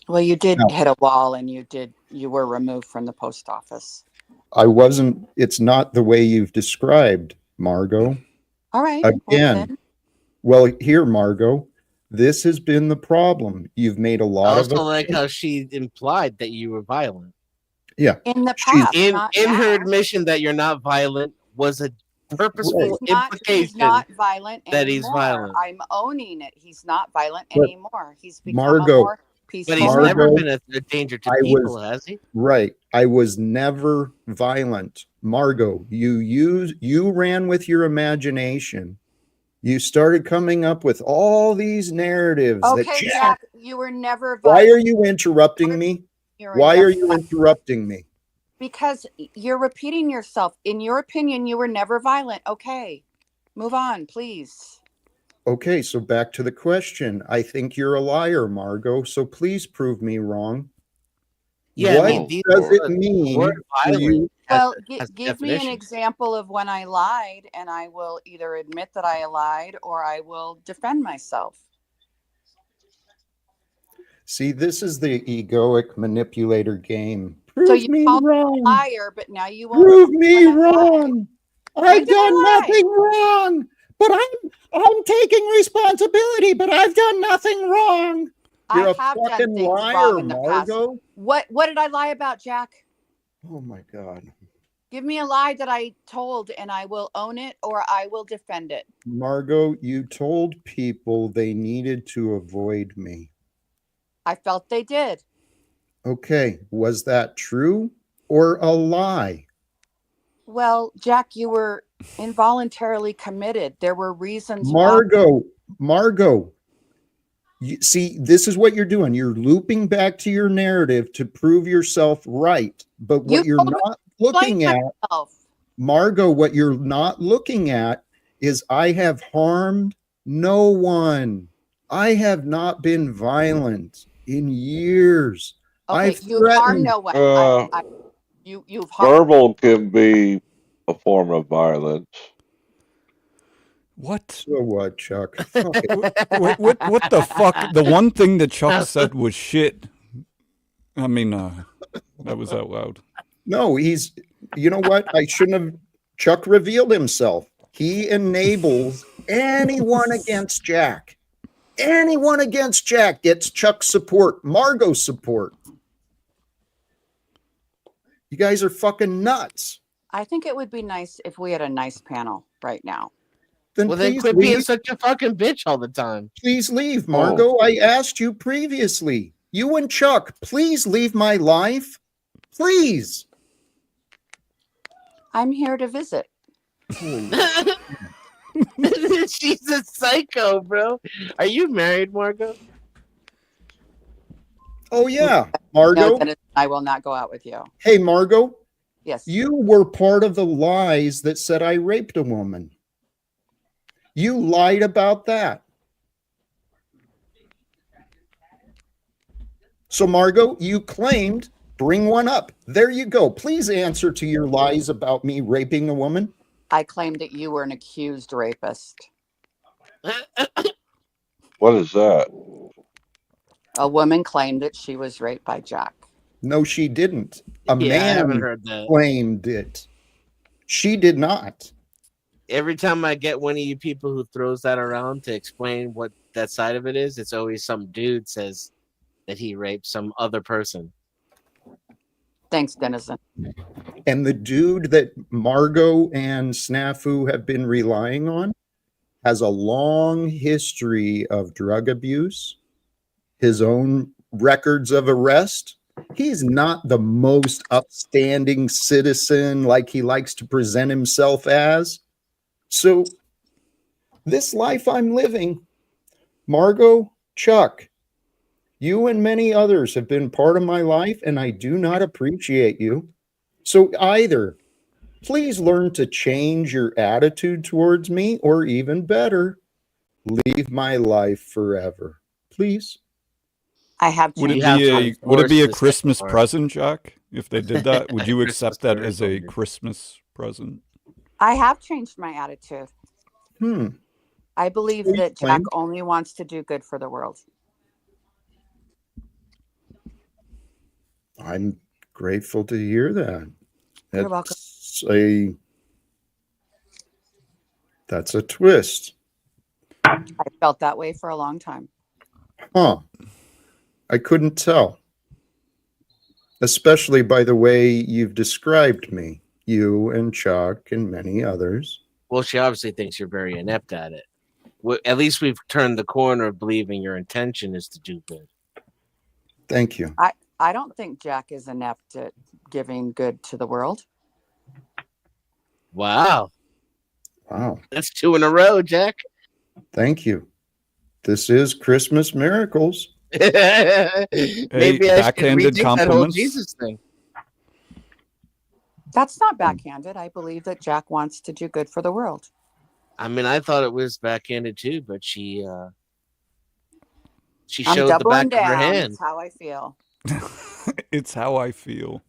Well, you did hit a wall and you were removed from the post office. I wasn't, it's not the way you've described, Margot. All right. Again, well, here, Margot, this has been the problem. You've made a lot I of also like how she implied that you were violent. Yeah. In the past. In her admission that you're not violent was a purposeful implication. He's not violent that anymore. he's violent. I'm owning it. He's not violent But anymore. He's become Margot, a more peaceful. But he's Margot, never been a danger to people, has he? Right. I was never violent. Margot, you ran with your imagination. You started coming up with all these narratives. Okay, Jack, you were never violent. Why are you interrupting me? Why are you interrupting me? Because you're repeating yourself. In your opinion, you were never violent. Okay, move on, please. Okay, so back to the question. I think you're a liar, Margot, so please prove me wrong. Yeah, what does it mean for you? Well, give me an example of when I lied, and I will either admit that I lied or I will defend myself. See, this is the egoic manipulator game. So you called me a liar, but now you won't prove me wrong. I've done nothing wrong, but I'm taking responsibility, but I've done nothing wrong. You're I a have done fucking things liar, wrong in the past. Margot. What did I lie about, Jack? Oh my God. Give me a lie that I told and I will own it or I will defend it. Margot, you told people they needed to avoid me. I felt they did. Okay, was that true or a lie? Well, Jack, you were involuntarily committed. There were reasons why. Margot, you, see, this is what you're doing. You're looping back to your narrative to prove yourself right. But what you're not looking at, Margot, what you're not looking at is I have harmed no one. I have not been violent in years. Okay, I've you've harmed no one. You've harmed. Verbal can be a form of violence. What? So what, Chuck? Fuck it. What the fuck? The one thing that Chuck said was shit. I mean, that was out loud. No, he's, you know what? I shouldn't have. Chuck revealed himself. He enables anyone against Jack. Anyone against Jack gets Chuck's support, Margot's support. You guys are fucking nuts. I think it would be nice if we had a nice panel right now. Then Well, then please quit being leave. such a fucking bitch all the time. Please leave, Margot. I asked you previously. You and Chuck, please leave my life. Please. I'm here to visit. She's a psycho, bro. Are you married, Margot? Oh, yeah, Margot. No, Dennis, I will not go out with you. Hey, Margot. Yes. You were part of the lies that said I raped a woman. You lied about that. So, Margot, you claimed, bring one up. There you go. Please answer to your lies about me raping a woman. I claimed that you were an accused rapist. What is that? A woman claimed that she was raped by Jack. No, she didn't. A Yeah, I haven't man heard that. claimed it. She did not. Every time I get one of you people who throws that around to explain what that side of it is, it's always some dude says that he raped some other person. Thanks, Denizen. And the dude that Margot and Snafu have been relying on has a long history of drug abuse, his own records of arrest. He's not the most upstanding citizen like he likes to present himself as. So this life I'm living, Margot, Chuck, you and many others have been part of my life, and I do not appreciate you. So either please learn to change your attitude towards me, or even better, leave my life forever. Please. I have Would it changed. be a Christmas present, Jack? If they did that, would you accept that as a Christmas present? I have changed my attitude. I believe that Jack only wants to do good for the world. I'm grateful to hear that. You're welcome. That's a twist. I felt that way for a long time. Huh. I couldn't tell. Especially by the way you've described me, you and Chuck and many others. Well, she obviously thinks you're very inept at it. At least we've turned the corner of believing your intention is to do good. Thank you. I don't think Jack is inept at giving good to the world. Wow. Wow. That's 2 in a row, Jack. Thank you. This is Christmas Miracles. Maybe I should rethink that whole Jesus thing. That's not backhanded. I believe that Jack wants to do good for the world. I mean, I thought it was backhanded too, but she I'm showed the back doubling of her down. hand. It's how I feel. It's how I feel.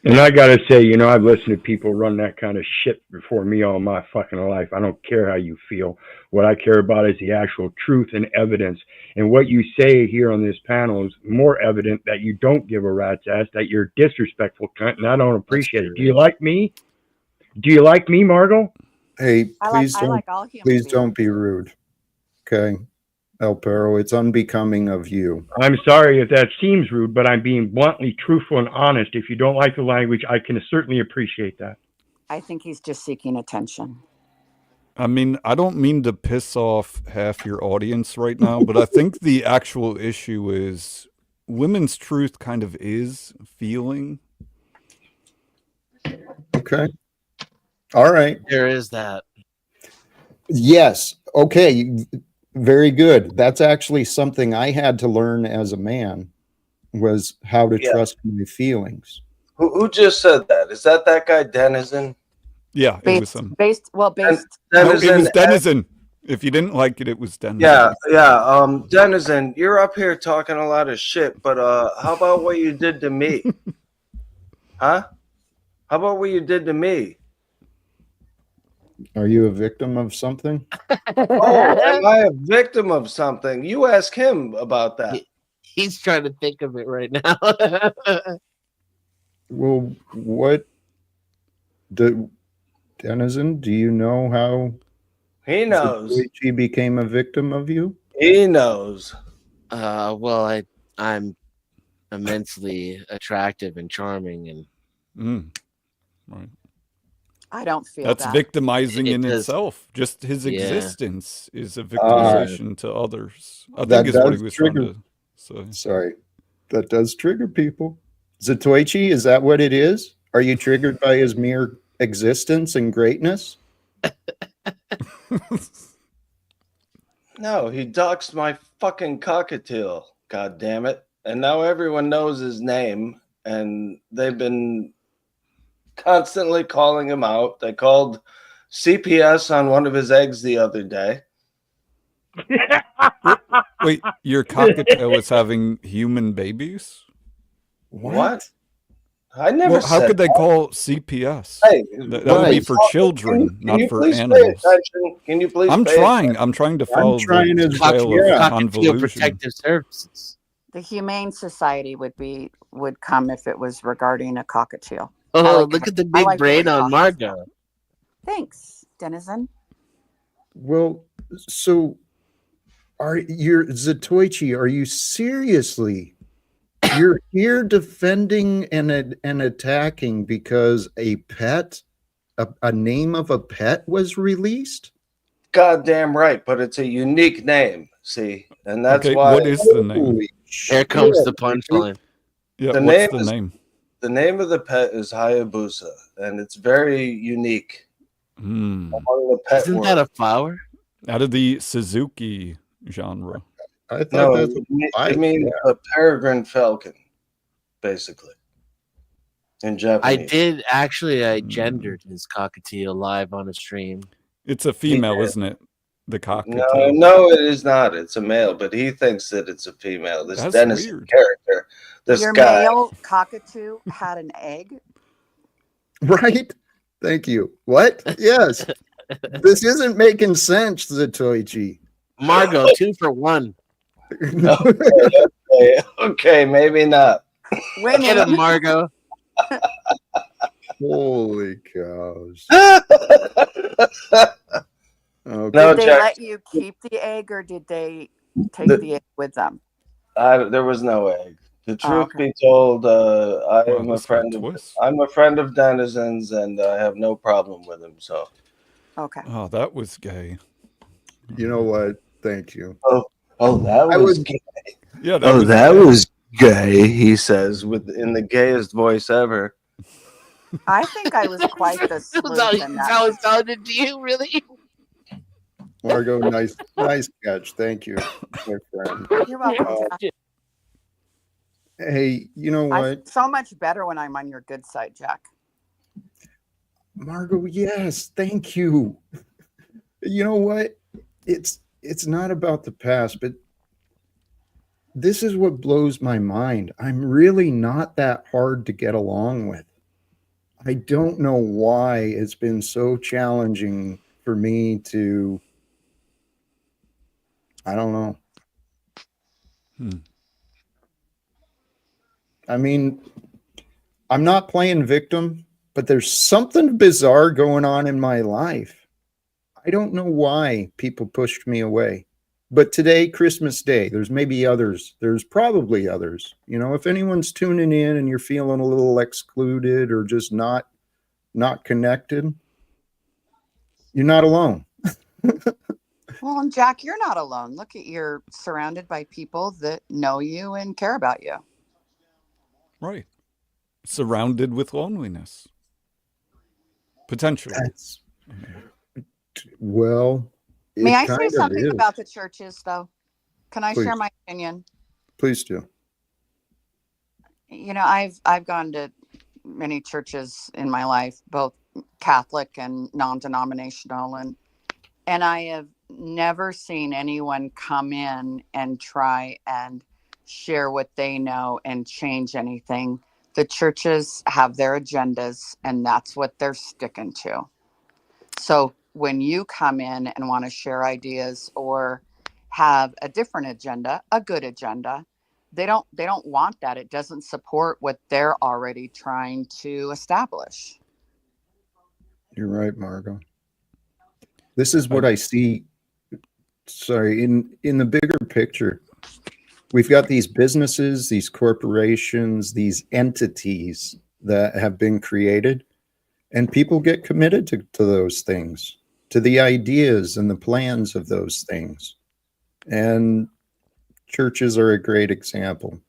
And I gotta say, you know, I've listened to people run that kind of shit before me all my fucking life. I don't care how you feel. What I care about is the actual truth and evidence. And what you say here on this panel is more evident that you don't give a rat's ass, that you're disrespectful cunt, and I don't appreciate it. Do you like me? Do you like me, Margot? Hey, I please like all human please beings. don't be rude. Okay. El Perro, it's unbecoming of you. I'm sorry if that seems rude, but I'm being bluntly truthful and honest. If you don't like the language, I can certainly appreciate that. I think he's just seeking attention. I mean, I don't mean to piss off half your audience right now, but I think the actual issue is women's truth kind of is feeling. Okay. All right. There is that. Yes. Okay. Very good. That's actually something I had to learn as a man, was how to Yeah. trust my feelings. Who just said that? Is that guy Denizen? Yeah, it was him. No, Denizen, it was Denizen. If you didn't like it, it was Denizen. Yeah. Denizen, you're up here talking a lot of shit, but how about what you did to me? Huh? How about what you did to me? Are you a victim of something? Oh, am I a victim of something? You ask him about that. He's trying to think of it right now. Well, what Denizen, do you know how He knows. He became a victim of you? He knows. Well, I'm immensely attractive and charming, and right. I don't feel That's that. victimizing It in does. itself. Just his Yeah. existence is a victimization to others. I That think is what he does was trying trigger- to say. Sorry. That does trigger people. Zatoichi, is that what it is? Are you triggered by his mere existence and greatness? No, he doxed my fucking cockatiel. God damn it. And now everyone knows his name, and they've been constantly calling him out. They called CPS on one of his eggs the other day. Wait, your cockatiel is having human babies? What? I never Well, how said could they that. call CPS? Hey, that would be for children, Can not you for please animals. pay attention? Can you please I'm pay trying. attention? I'm trying to follow trying the to- trail of Yeah. convolution. Protective Services. The Humane Society would come if it was regarding a cockatiel. I Oh, like look it. at the I big like the brain word on cockatiel. Margot. Thanks, Denizen. Well, so you're Zatoichi, are you seriously? You're here defending and attacking because a pet, a name of a pet was released? Goddamn right, but it's a unique name. See, and that's Okay, why. what is the name? Holy Here comes the shit. punchline. Yeah, The what's name the is- name? The name of the pet is Hayabusa, and it's very unique among the pet Isn't world. that a flower? Out of the Suzuki genre. I thought No, that's it means a peregrine falcon, basically, in I Japanese. did actually. I gendered his cockatiel live on a stream. It's a female, isn't it? The cockatiel. No, it is not. It's a male, but he thinks that it's a female. This That's Denizen weird. character, this Your guy. male cockatoo had an egg. right. Thank you. What? Yes. This isn't making sense, Zatoichi. Margot, 2 for 1. Okay, maybe not. Winning. Get him, Margot. Holy cows. Okay. No, Did they Jack, let you keep the egg, or did they take the egg with them? there was no egg. The truth okay. be told, I Wow, am a this got friend of. twist. I'm a friend of Denizen's, and I have no problem with him. So. Okay. Oh, that was gay. You know what? Thank you. Oh, that I was would- gay. Yeah, Oh, was that gay. was gay. He says in the gayest voice ever. I think I was quite the sleuth in That's how that. it sounded to you, really? Margot, nice catch. Thank you, my friend. You're welcome, Jack. Hey, you know I'm what? so much better when I'm on your good side, Jack. Margot, yes, thank you. You know what? It's not about the past, but this is what blows my mind. I'm really not that hard to get along with. I don't know why it's been so challenging for me to, I don't know. I mean, I'm not playing victim, but there's something bizarre going on in my life. I don't know why people pushed me away. But today, Christmas Day, there's maybe others. There's probably others. You know, if anyone's tuning in and you're feeling a little excluded or just not connected, you're not alone. Well, and Jack, you're not alone. Look at you're surrounded by people that know you and care about you. Right. Surrounded with loneliness. Potentially. That's, well, May it I say kind of something is. about the churches, though? Can I Please. share my opinion? Please do. You know, I've gone to many churches in my life, both Catholic and non-denominational, and I have never seen anyone come in and try and share what they know and change anything. The churches have their agendas, and that's what they're sticking to. So when you come in and want to share ideas or have a different agenda, a good agenda, they don't want that. It doesn't support what they're already trying to establish. You're right, Margot. This is what I see. Sorry, in the bigger picture, we've got these businesses, these corporations, these entities that have been created, and people get committed to those things, to the ideas and the plans of those things. And churches are a great example.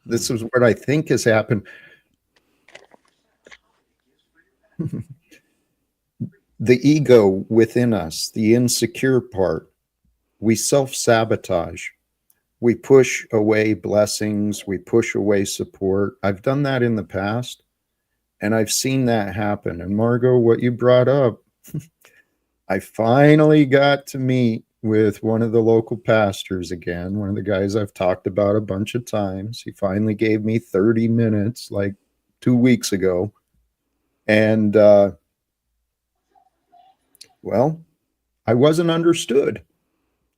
This is what I think has happened. The ego within us, the insecure part, we self-sabotage. We push away blessings. We push away support. I've done that in the past, and I've seen that happen. And Margot, what you brought up, I finally got to meet with one of the local pastors again, one of the guys I've talked about a bunch of times. He finally gave me 30 minutes like 2 weeks ago. And, well, I wasn't understood.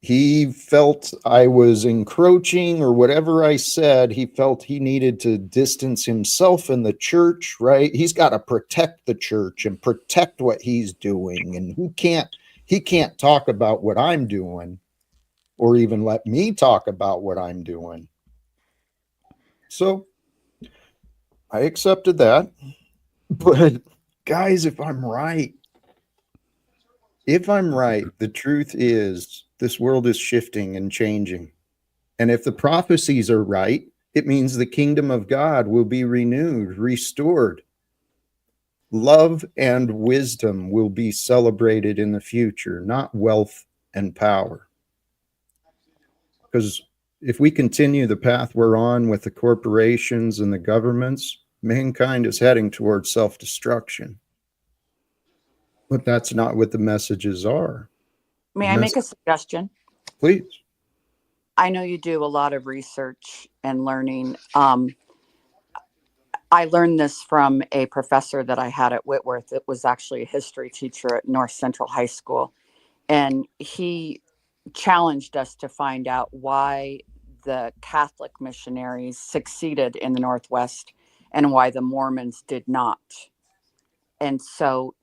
He felt I was encroaching or whatever I said. He felt he needed to distance himself in the church, right? He's got to protect the church and protect what he's doing. And he can't talk about what I'm doing or even let me talk about what I'm doing. So I accepted that. But guys, if I'm right, the truth is this world is shifting and changing. And if the prophecies are right, it means the kingdom of God will be renewed, restored. Love and wisdom will be celebrated in the future, not wealth and power. Because if we continue the path we're on with the corporations and the governments, mankind is heading towards self-destruction. But that's not what the messages are. May I make a suggestion? Please. I know you do a lot of research and learning. I learned this from a professor that I had at Whitworth. It was actually a history teacher at North Central High School. And he challenged us to find out why the Catholic missionaries succeeded in the Northwest and why the Mormons did not. And so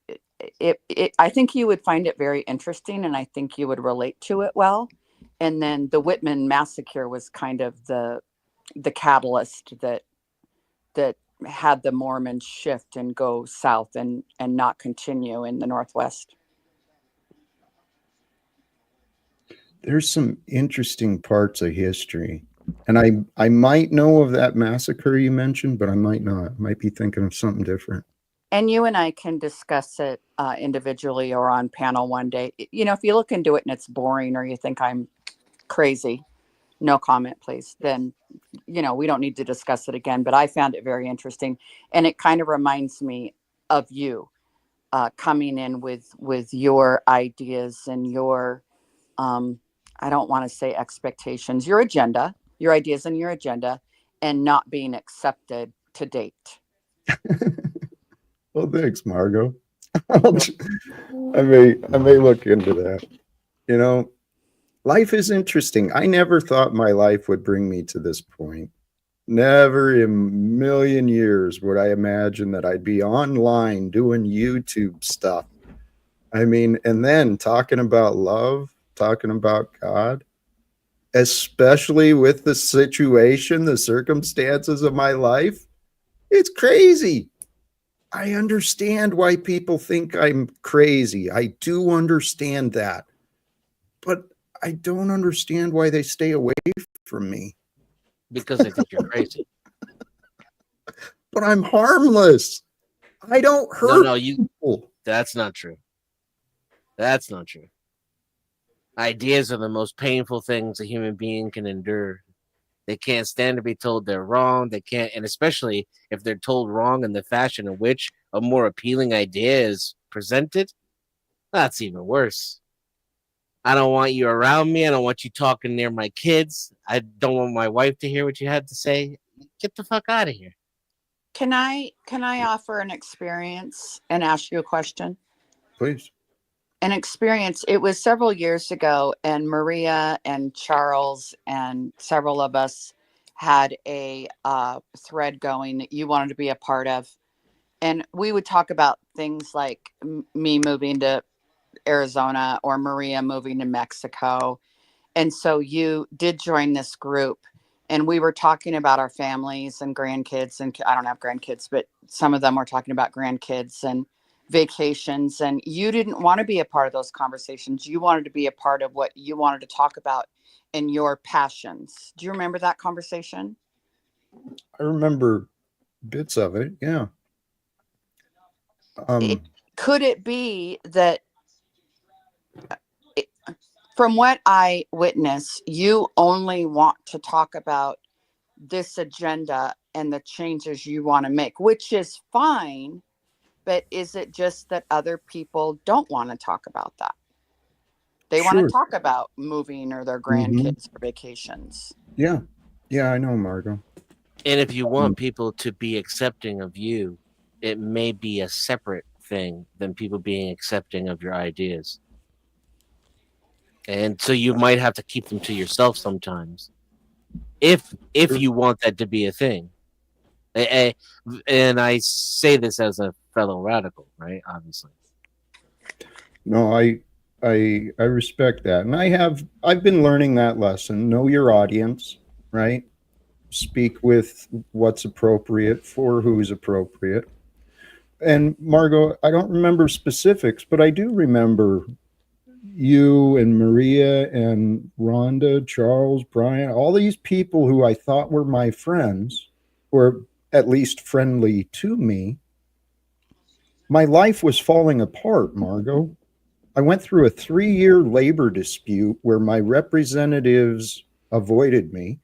I think you would find it very interesting, and I think you would relate to it well. And then the Whitman massacre was kind of the catalyst that had the Mormons shift and go south and not continue in the Northwest. There's some interesting parts of history. And I might know of that massacre you mentioned, but I might not. I might be thinking of something different. And you and I can discuss it individually or on panel one day. You know, if you look into it and it's boring or you think I'm crazy, no comment, please. Then, you know, we don't need to discuss it again. But I found it very interesting. And it kind of reminds me of you coming in with your ideas and your, I don't want to say expectations, your agenda, your ideas and your agenda, and not being accepted to date. Well, thanks, Margot. I may look into that. You know, life is interesting. I never thought my life would bring me to this point. Never in a million years would I imagine that I'd be online doing YouTube stuff. I mean, and then talking about love, talking about God, especially with the situation, the circumstances of my life. It's crazy. I understand why people think I'm crazy. I do understand that. But I don't understand why they stay away from me. Because they think you're crazy. But I'm harmless. I don't hurt people. That's not true. That's not true. Ideas are the most painful things a human being can endure. They can't stand to be told they're wrong. They can't, and especially if they're told wrong in the fashion in which a more appealing idea is presented, that's even worse. I don't want you around me. I don't want you talking near my kids. I don't want my wife to hear what you had to say. Get the fuck out of here. Can I offer an experience and ask you a question? Please. An experience. It was several years ago, and Maria and Charles and several of us had a thread going that you wanted to be a part of. And we would talk about things like me moving to Arizona or Maria moving to Mexico. And so you did join this group, and we were talking about our families and grandkids. And I don't have grandkids, but some of them were talking about grandkids and vacations. And you didn't want to be a part of those conversations. You wanted to be a part of what you wanted to talk about in your passions. Do you remember that conversation? I remember bits of it. Yeah. Could it be that from what I witness, you only want to talk about this agenda and the changes you want to make, which is fine. But is it just that other people don't want to talk about that? They want to talk about moving or their grandkids or vacations. Yeah. Yeah, I know, Margot. And if you want people to be accepting of you, it may be a separate thing than people being accepting of your ideas. And so you might have to keep them to yourself sometimes, if you want that to be a thing. And I say this as a fellow radical, right? Obviously. No, I respect that. And I've been learning that lesson. Know your audience, right? Speak with what's appropriate for who's appropriate. And Margot, I don't remember specifics, but I do remember you and Maria and Rhonda, Charles, Brian, all these people who I thought were my friends, or at least friendly to me. My life was falling apart, Margot. I went through a 3-year labor dispute where my representatives avoided me.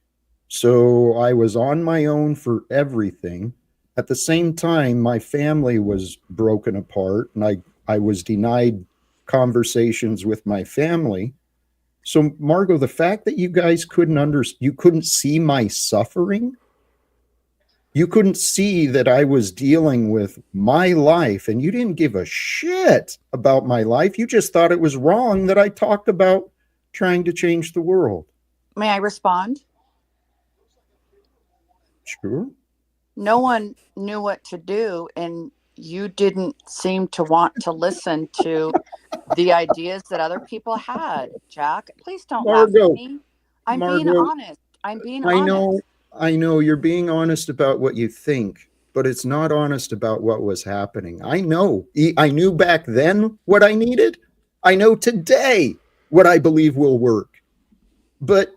So I was on my own for everything. At the same time, my family was broken apart, and I was denied conversations with my family. So Margot, the fact that you guys you couldn't see my suffering, you couldn't see that I was dealing with my life, and you didn't give a shit about my life. You just thought it was wrong that I talked about trying to change the world. May I respond? Sure. No one knew what to do, and you didn't seem to want to listen to the ideas that other people had. Jack, please don't laugh at me. I'm being honest. I'm being honest. I know you're being honest about what you think, but it's not honest about what was happening. I know. I knew back then what I needed. I know today what I believe will work. But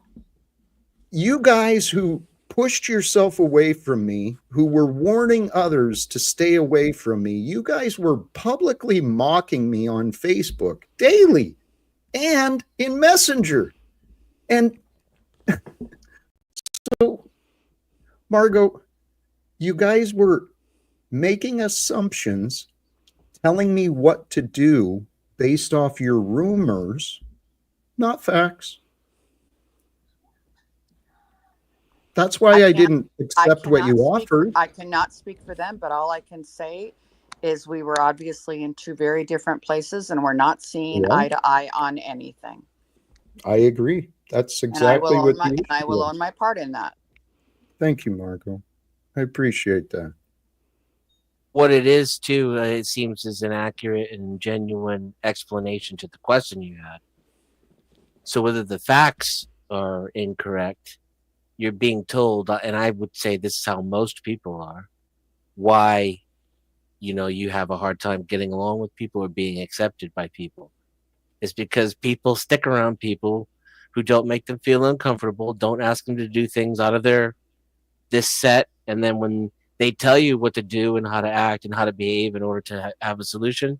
you guys who pushed yourself away from me, who were warning others to stay away from me, you guys were publicly mocking me on Facebook daily and in Messenger. And so, Margot, you guys were making assumptions, telling me what to do based off your rumors, not facts. That's why I didn't accept what you offered. I cannot speak for them, but all I can say is we were obviously in two very different places, and we're not seeing eye to eye on anything. I agree. That's exactly what I will own my part in that. Thank you, Marco. I appreciate that. What it is, too, it seems is an accurate and genuine explanation to the question you had. So whether the facts are incorrect, you're being told, and I would say this is how most people are, why you have a hard time getting along with people or being accepted by people. It's because people stick around people who don't make them feel uncomfortable, don't ask them to do things out of this set, and then when they tell you what to do and how to act and how to behave in order to have a solution,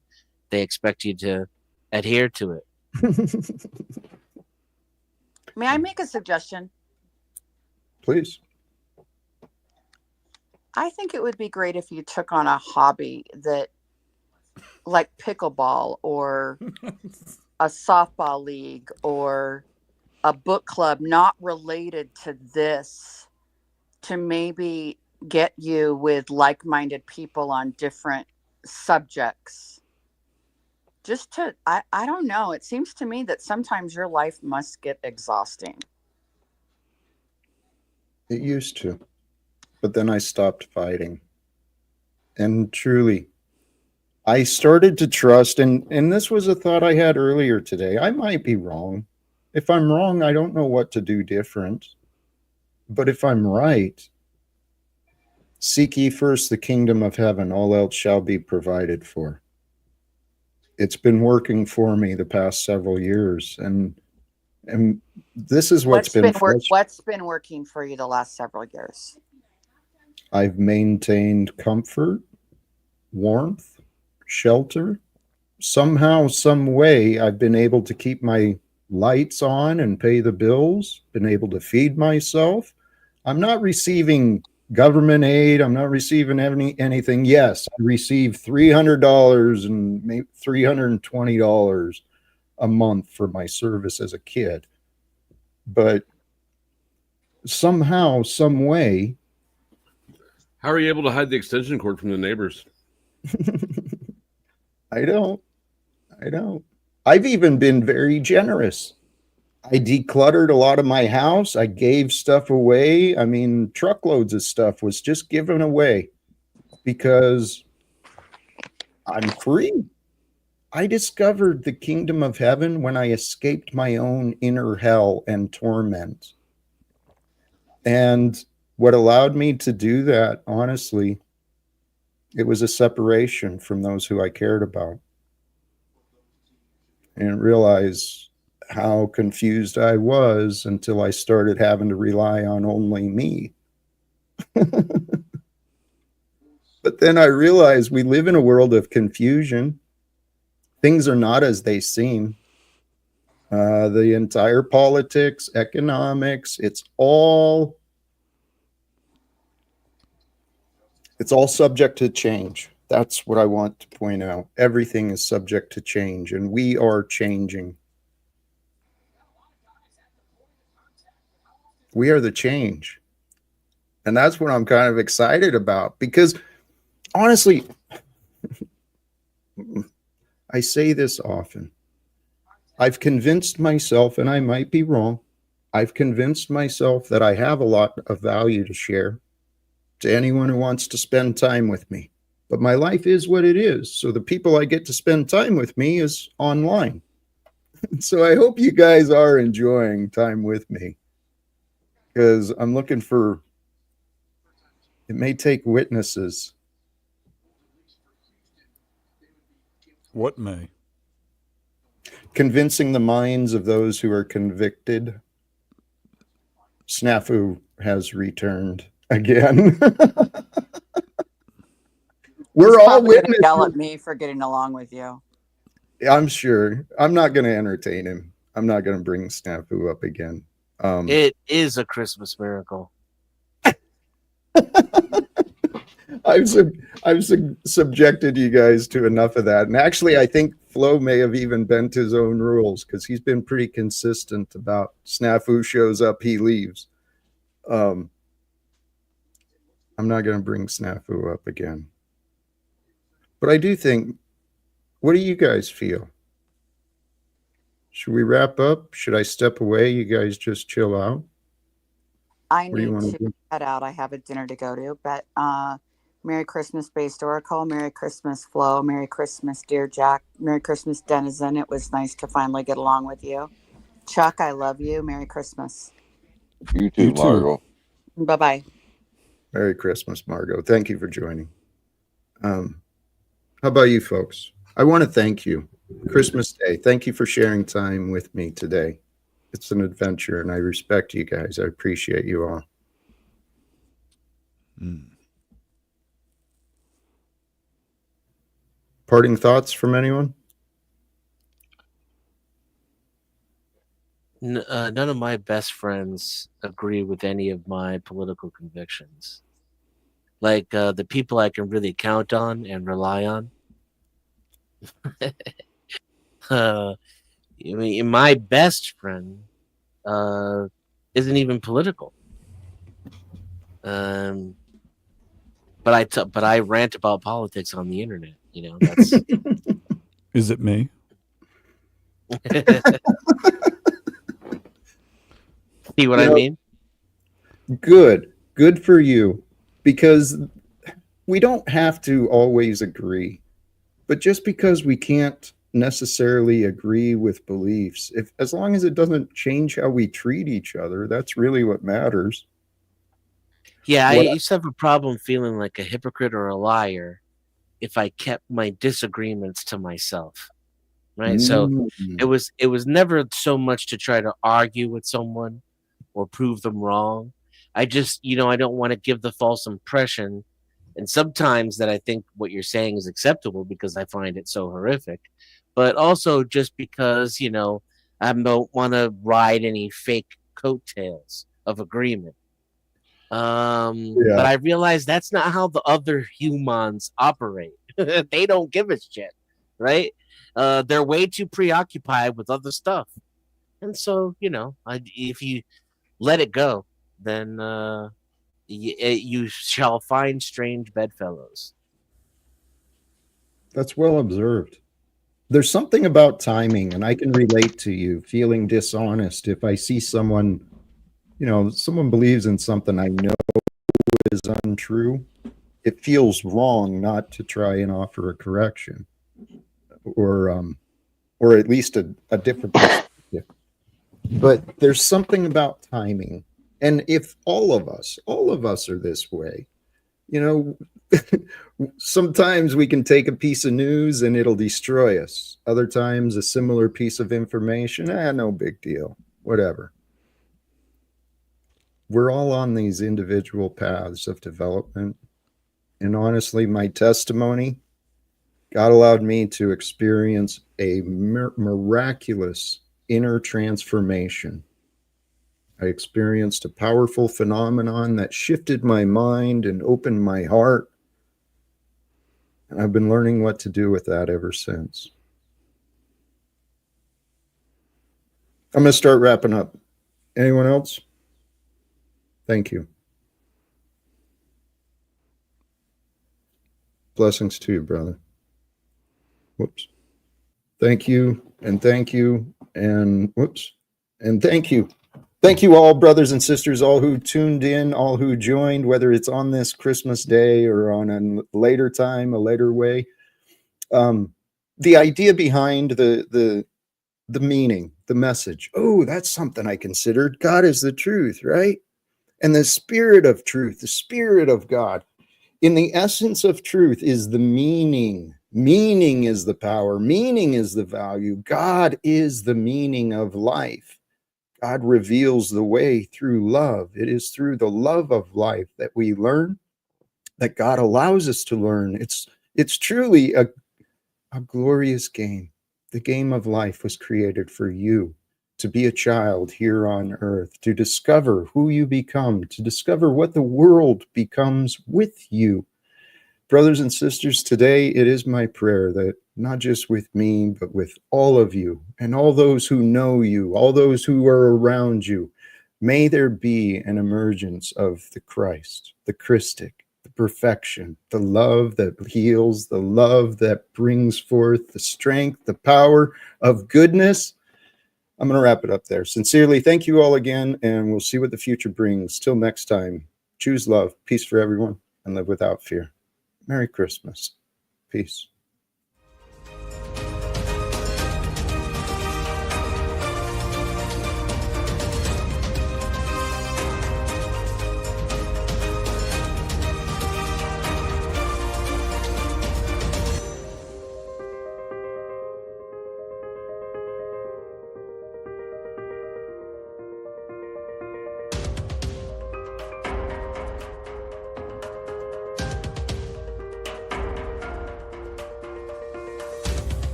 they expect you to adhere to it. May I make a suggestion? Please. I think it would be great if you took on a hobby that, like pickleball or a softball league or a book club not related to this, to maybe get you with like-minded people on different subjects. Just to, I don't know. It seems to me that sometimes your life must get exhausting. It used to, but then I stopped fighting. And truly, I started to trust, and this was a thought I had earlier today. I might be wrong. If I'm wrong, I don't know what to do different. But if I'm right, seek ye first the kingdom of heaven, all else shall be provided for. It's been working for me the past several years, and this is what's been working for you the last several years? I've maintained comfort, warmth, shelter. Somehow, some way, I've been able to keep my lights on and pay the bills, been able to feed myself. I'm not receiving government aid. I'm not receiving anything. Yes, I receive $300 and maybe $320 a month for my service as a kid. But somehow, some way. How are you able to hide the extension cord from the neighbors? I don't. I've even been very generous. I decluttered a lot of my house. I gave stuff away. I mean, truckloads of stuff was just given away because I'm free. I discovered the kingdom of heaven when I escaped my own inner hell and torment. And what allowed me to do that, honestly, it was a separation from those who I cared about. And realize how confused I was until I started having to rely on only me. But then I realized we live in a world of confusion. Things are not as they seem. The entire politics, economics, it's all subject to change. That's what I want to point out. Everything is subject to change, and we are changing. We are the change. And that's what I'm kind of excited about, because honestly, I say this often. I've convinced myself, and I might be wrong, I've convinced myself that I have a lot of value to share to anyone who wants to spend time with me. But my life is what it is. So the people I get to spend time with me is online. So I hope you guys are enjoying time with me, because I'm looking for, it may take witnesses. What may? Convincing the minds of those who are convicted. Snafu has returned again. We're all witnesses. Yell at me for getting along with you. I'm sure. I'm not going to entertain him. I'm not going to bring Snafu up again. It is a Christmas miracle. I've subjected you guys to enough of that. And actually, I think Flo may have even bent his own rules, because he's been pretty consistent about Snafu shows up, he leaves. I'm not going to bring Snafu up again. But I do think, what do you guys feel? Should we wrap up? Should I step away? You guys just chill out? I What do you need want to to do? head out. I have a dinner to go to. But Merry Christmas, Based Oracle. Merry Christmas, Flo. Merry Christmas, Dear Jack. Merry Christmas, Denizen. It was nice to finally get along with you. Chuck, I love you. Merry Christmas. You too, You too. Margot. Bye bye. Merry Christmas, Margot. Thank you for joining. How about you folks? I want to thank you. Christmas Day. Thank you for sharing time with me today. It's an adventure, and I respect you guys. I appreciate you all. Parting thoughts from anyone? None of my best friends agree with any of my political convictions. Like the people I can really count on and rely on. I mean, my best friend isn't even political. But I rant about politics on the internet. You know, that's Is it me? see what I mean? Good for you, because we don't have to always agree, but just because we can't necessarily agree with beliefs, if as long as it doesn't change how we treat each other, that's really what matters. Yeah, I What used to have a problem feeling like a hypocrite or a liar if I kept my disagreements to myself. Right? So it was never so much to try to argue with someone or prove them wrong. I just, I don't want to give the false impression. And sometimes that I think what you're saying is acceptable because I find it so horrific, but also just because, I don't want to ride any fake coattails of agreement. But I realize that's not how the other humans operate. They don't give a shit, right? They're way too preoccupied with other stuff. And so, if you let it go, then you shall find strange bedfellows. That's well observed. There's something about timing, and I can relate to you feeling dishonest if I see someone, someone believes in something I know is untrue. It feels wrong not to try and offer a correction, or at least a different perspective. But there's something about timing, and if all of us are this way, sometimes we can take a piece of news and it'll destroy us. Other times, a similar piece of information, no big deal, whatever. We're all on these individual paths of development. And honestly, my testimony, God allowed me to experience a miraculous inner transformation. I experienced a powerful phenomenon that shifted my mind and opened my heart. And I've been learning what to do with that ever since. I'm going to start wrapping up. Anyone else? Thank you. Blessings to you, brother. Whoops. Thank you, and thank you, and whoops. And thank you. Thank you all, brothers and sisters, all who tuned in, all who joined, whether it's on this Christmas day or on a later time, a later way. The idea behind the meaning, the message. Oh, that's something I considered. God is the truth, right? And the spirit of truth, the spirit of God. In the essence of truth is the meaning. Meaning is the power. Meaning is the value. God is the meaning of life. God reveals the way through love. It is through the love of life that we learn, that God allows us to learn. It's truly a glorious game. The game of life was created for you to be a child here on earth, to discover who you become, to discover what the world becomes with you. Brothers and sisters, today it is my prayer that not just with me, but with all of you and all those who know you, all those who are around you, may there be an emergence of the Christ, the Christic, the perfection, the love that heals, the love that brings forth the strength, the power of goodness, I'm going to wrap it up there. Sincerely, thank you all again, and we'll see what the future brings. Till next time, choose love, peace for everyone, and live without fear. Merry Christmas. Peace.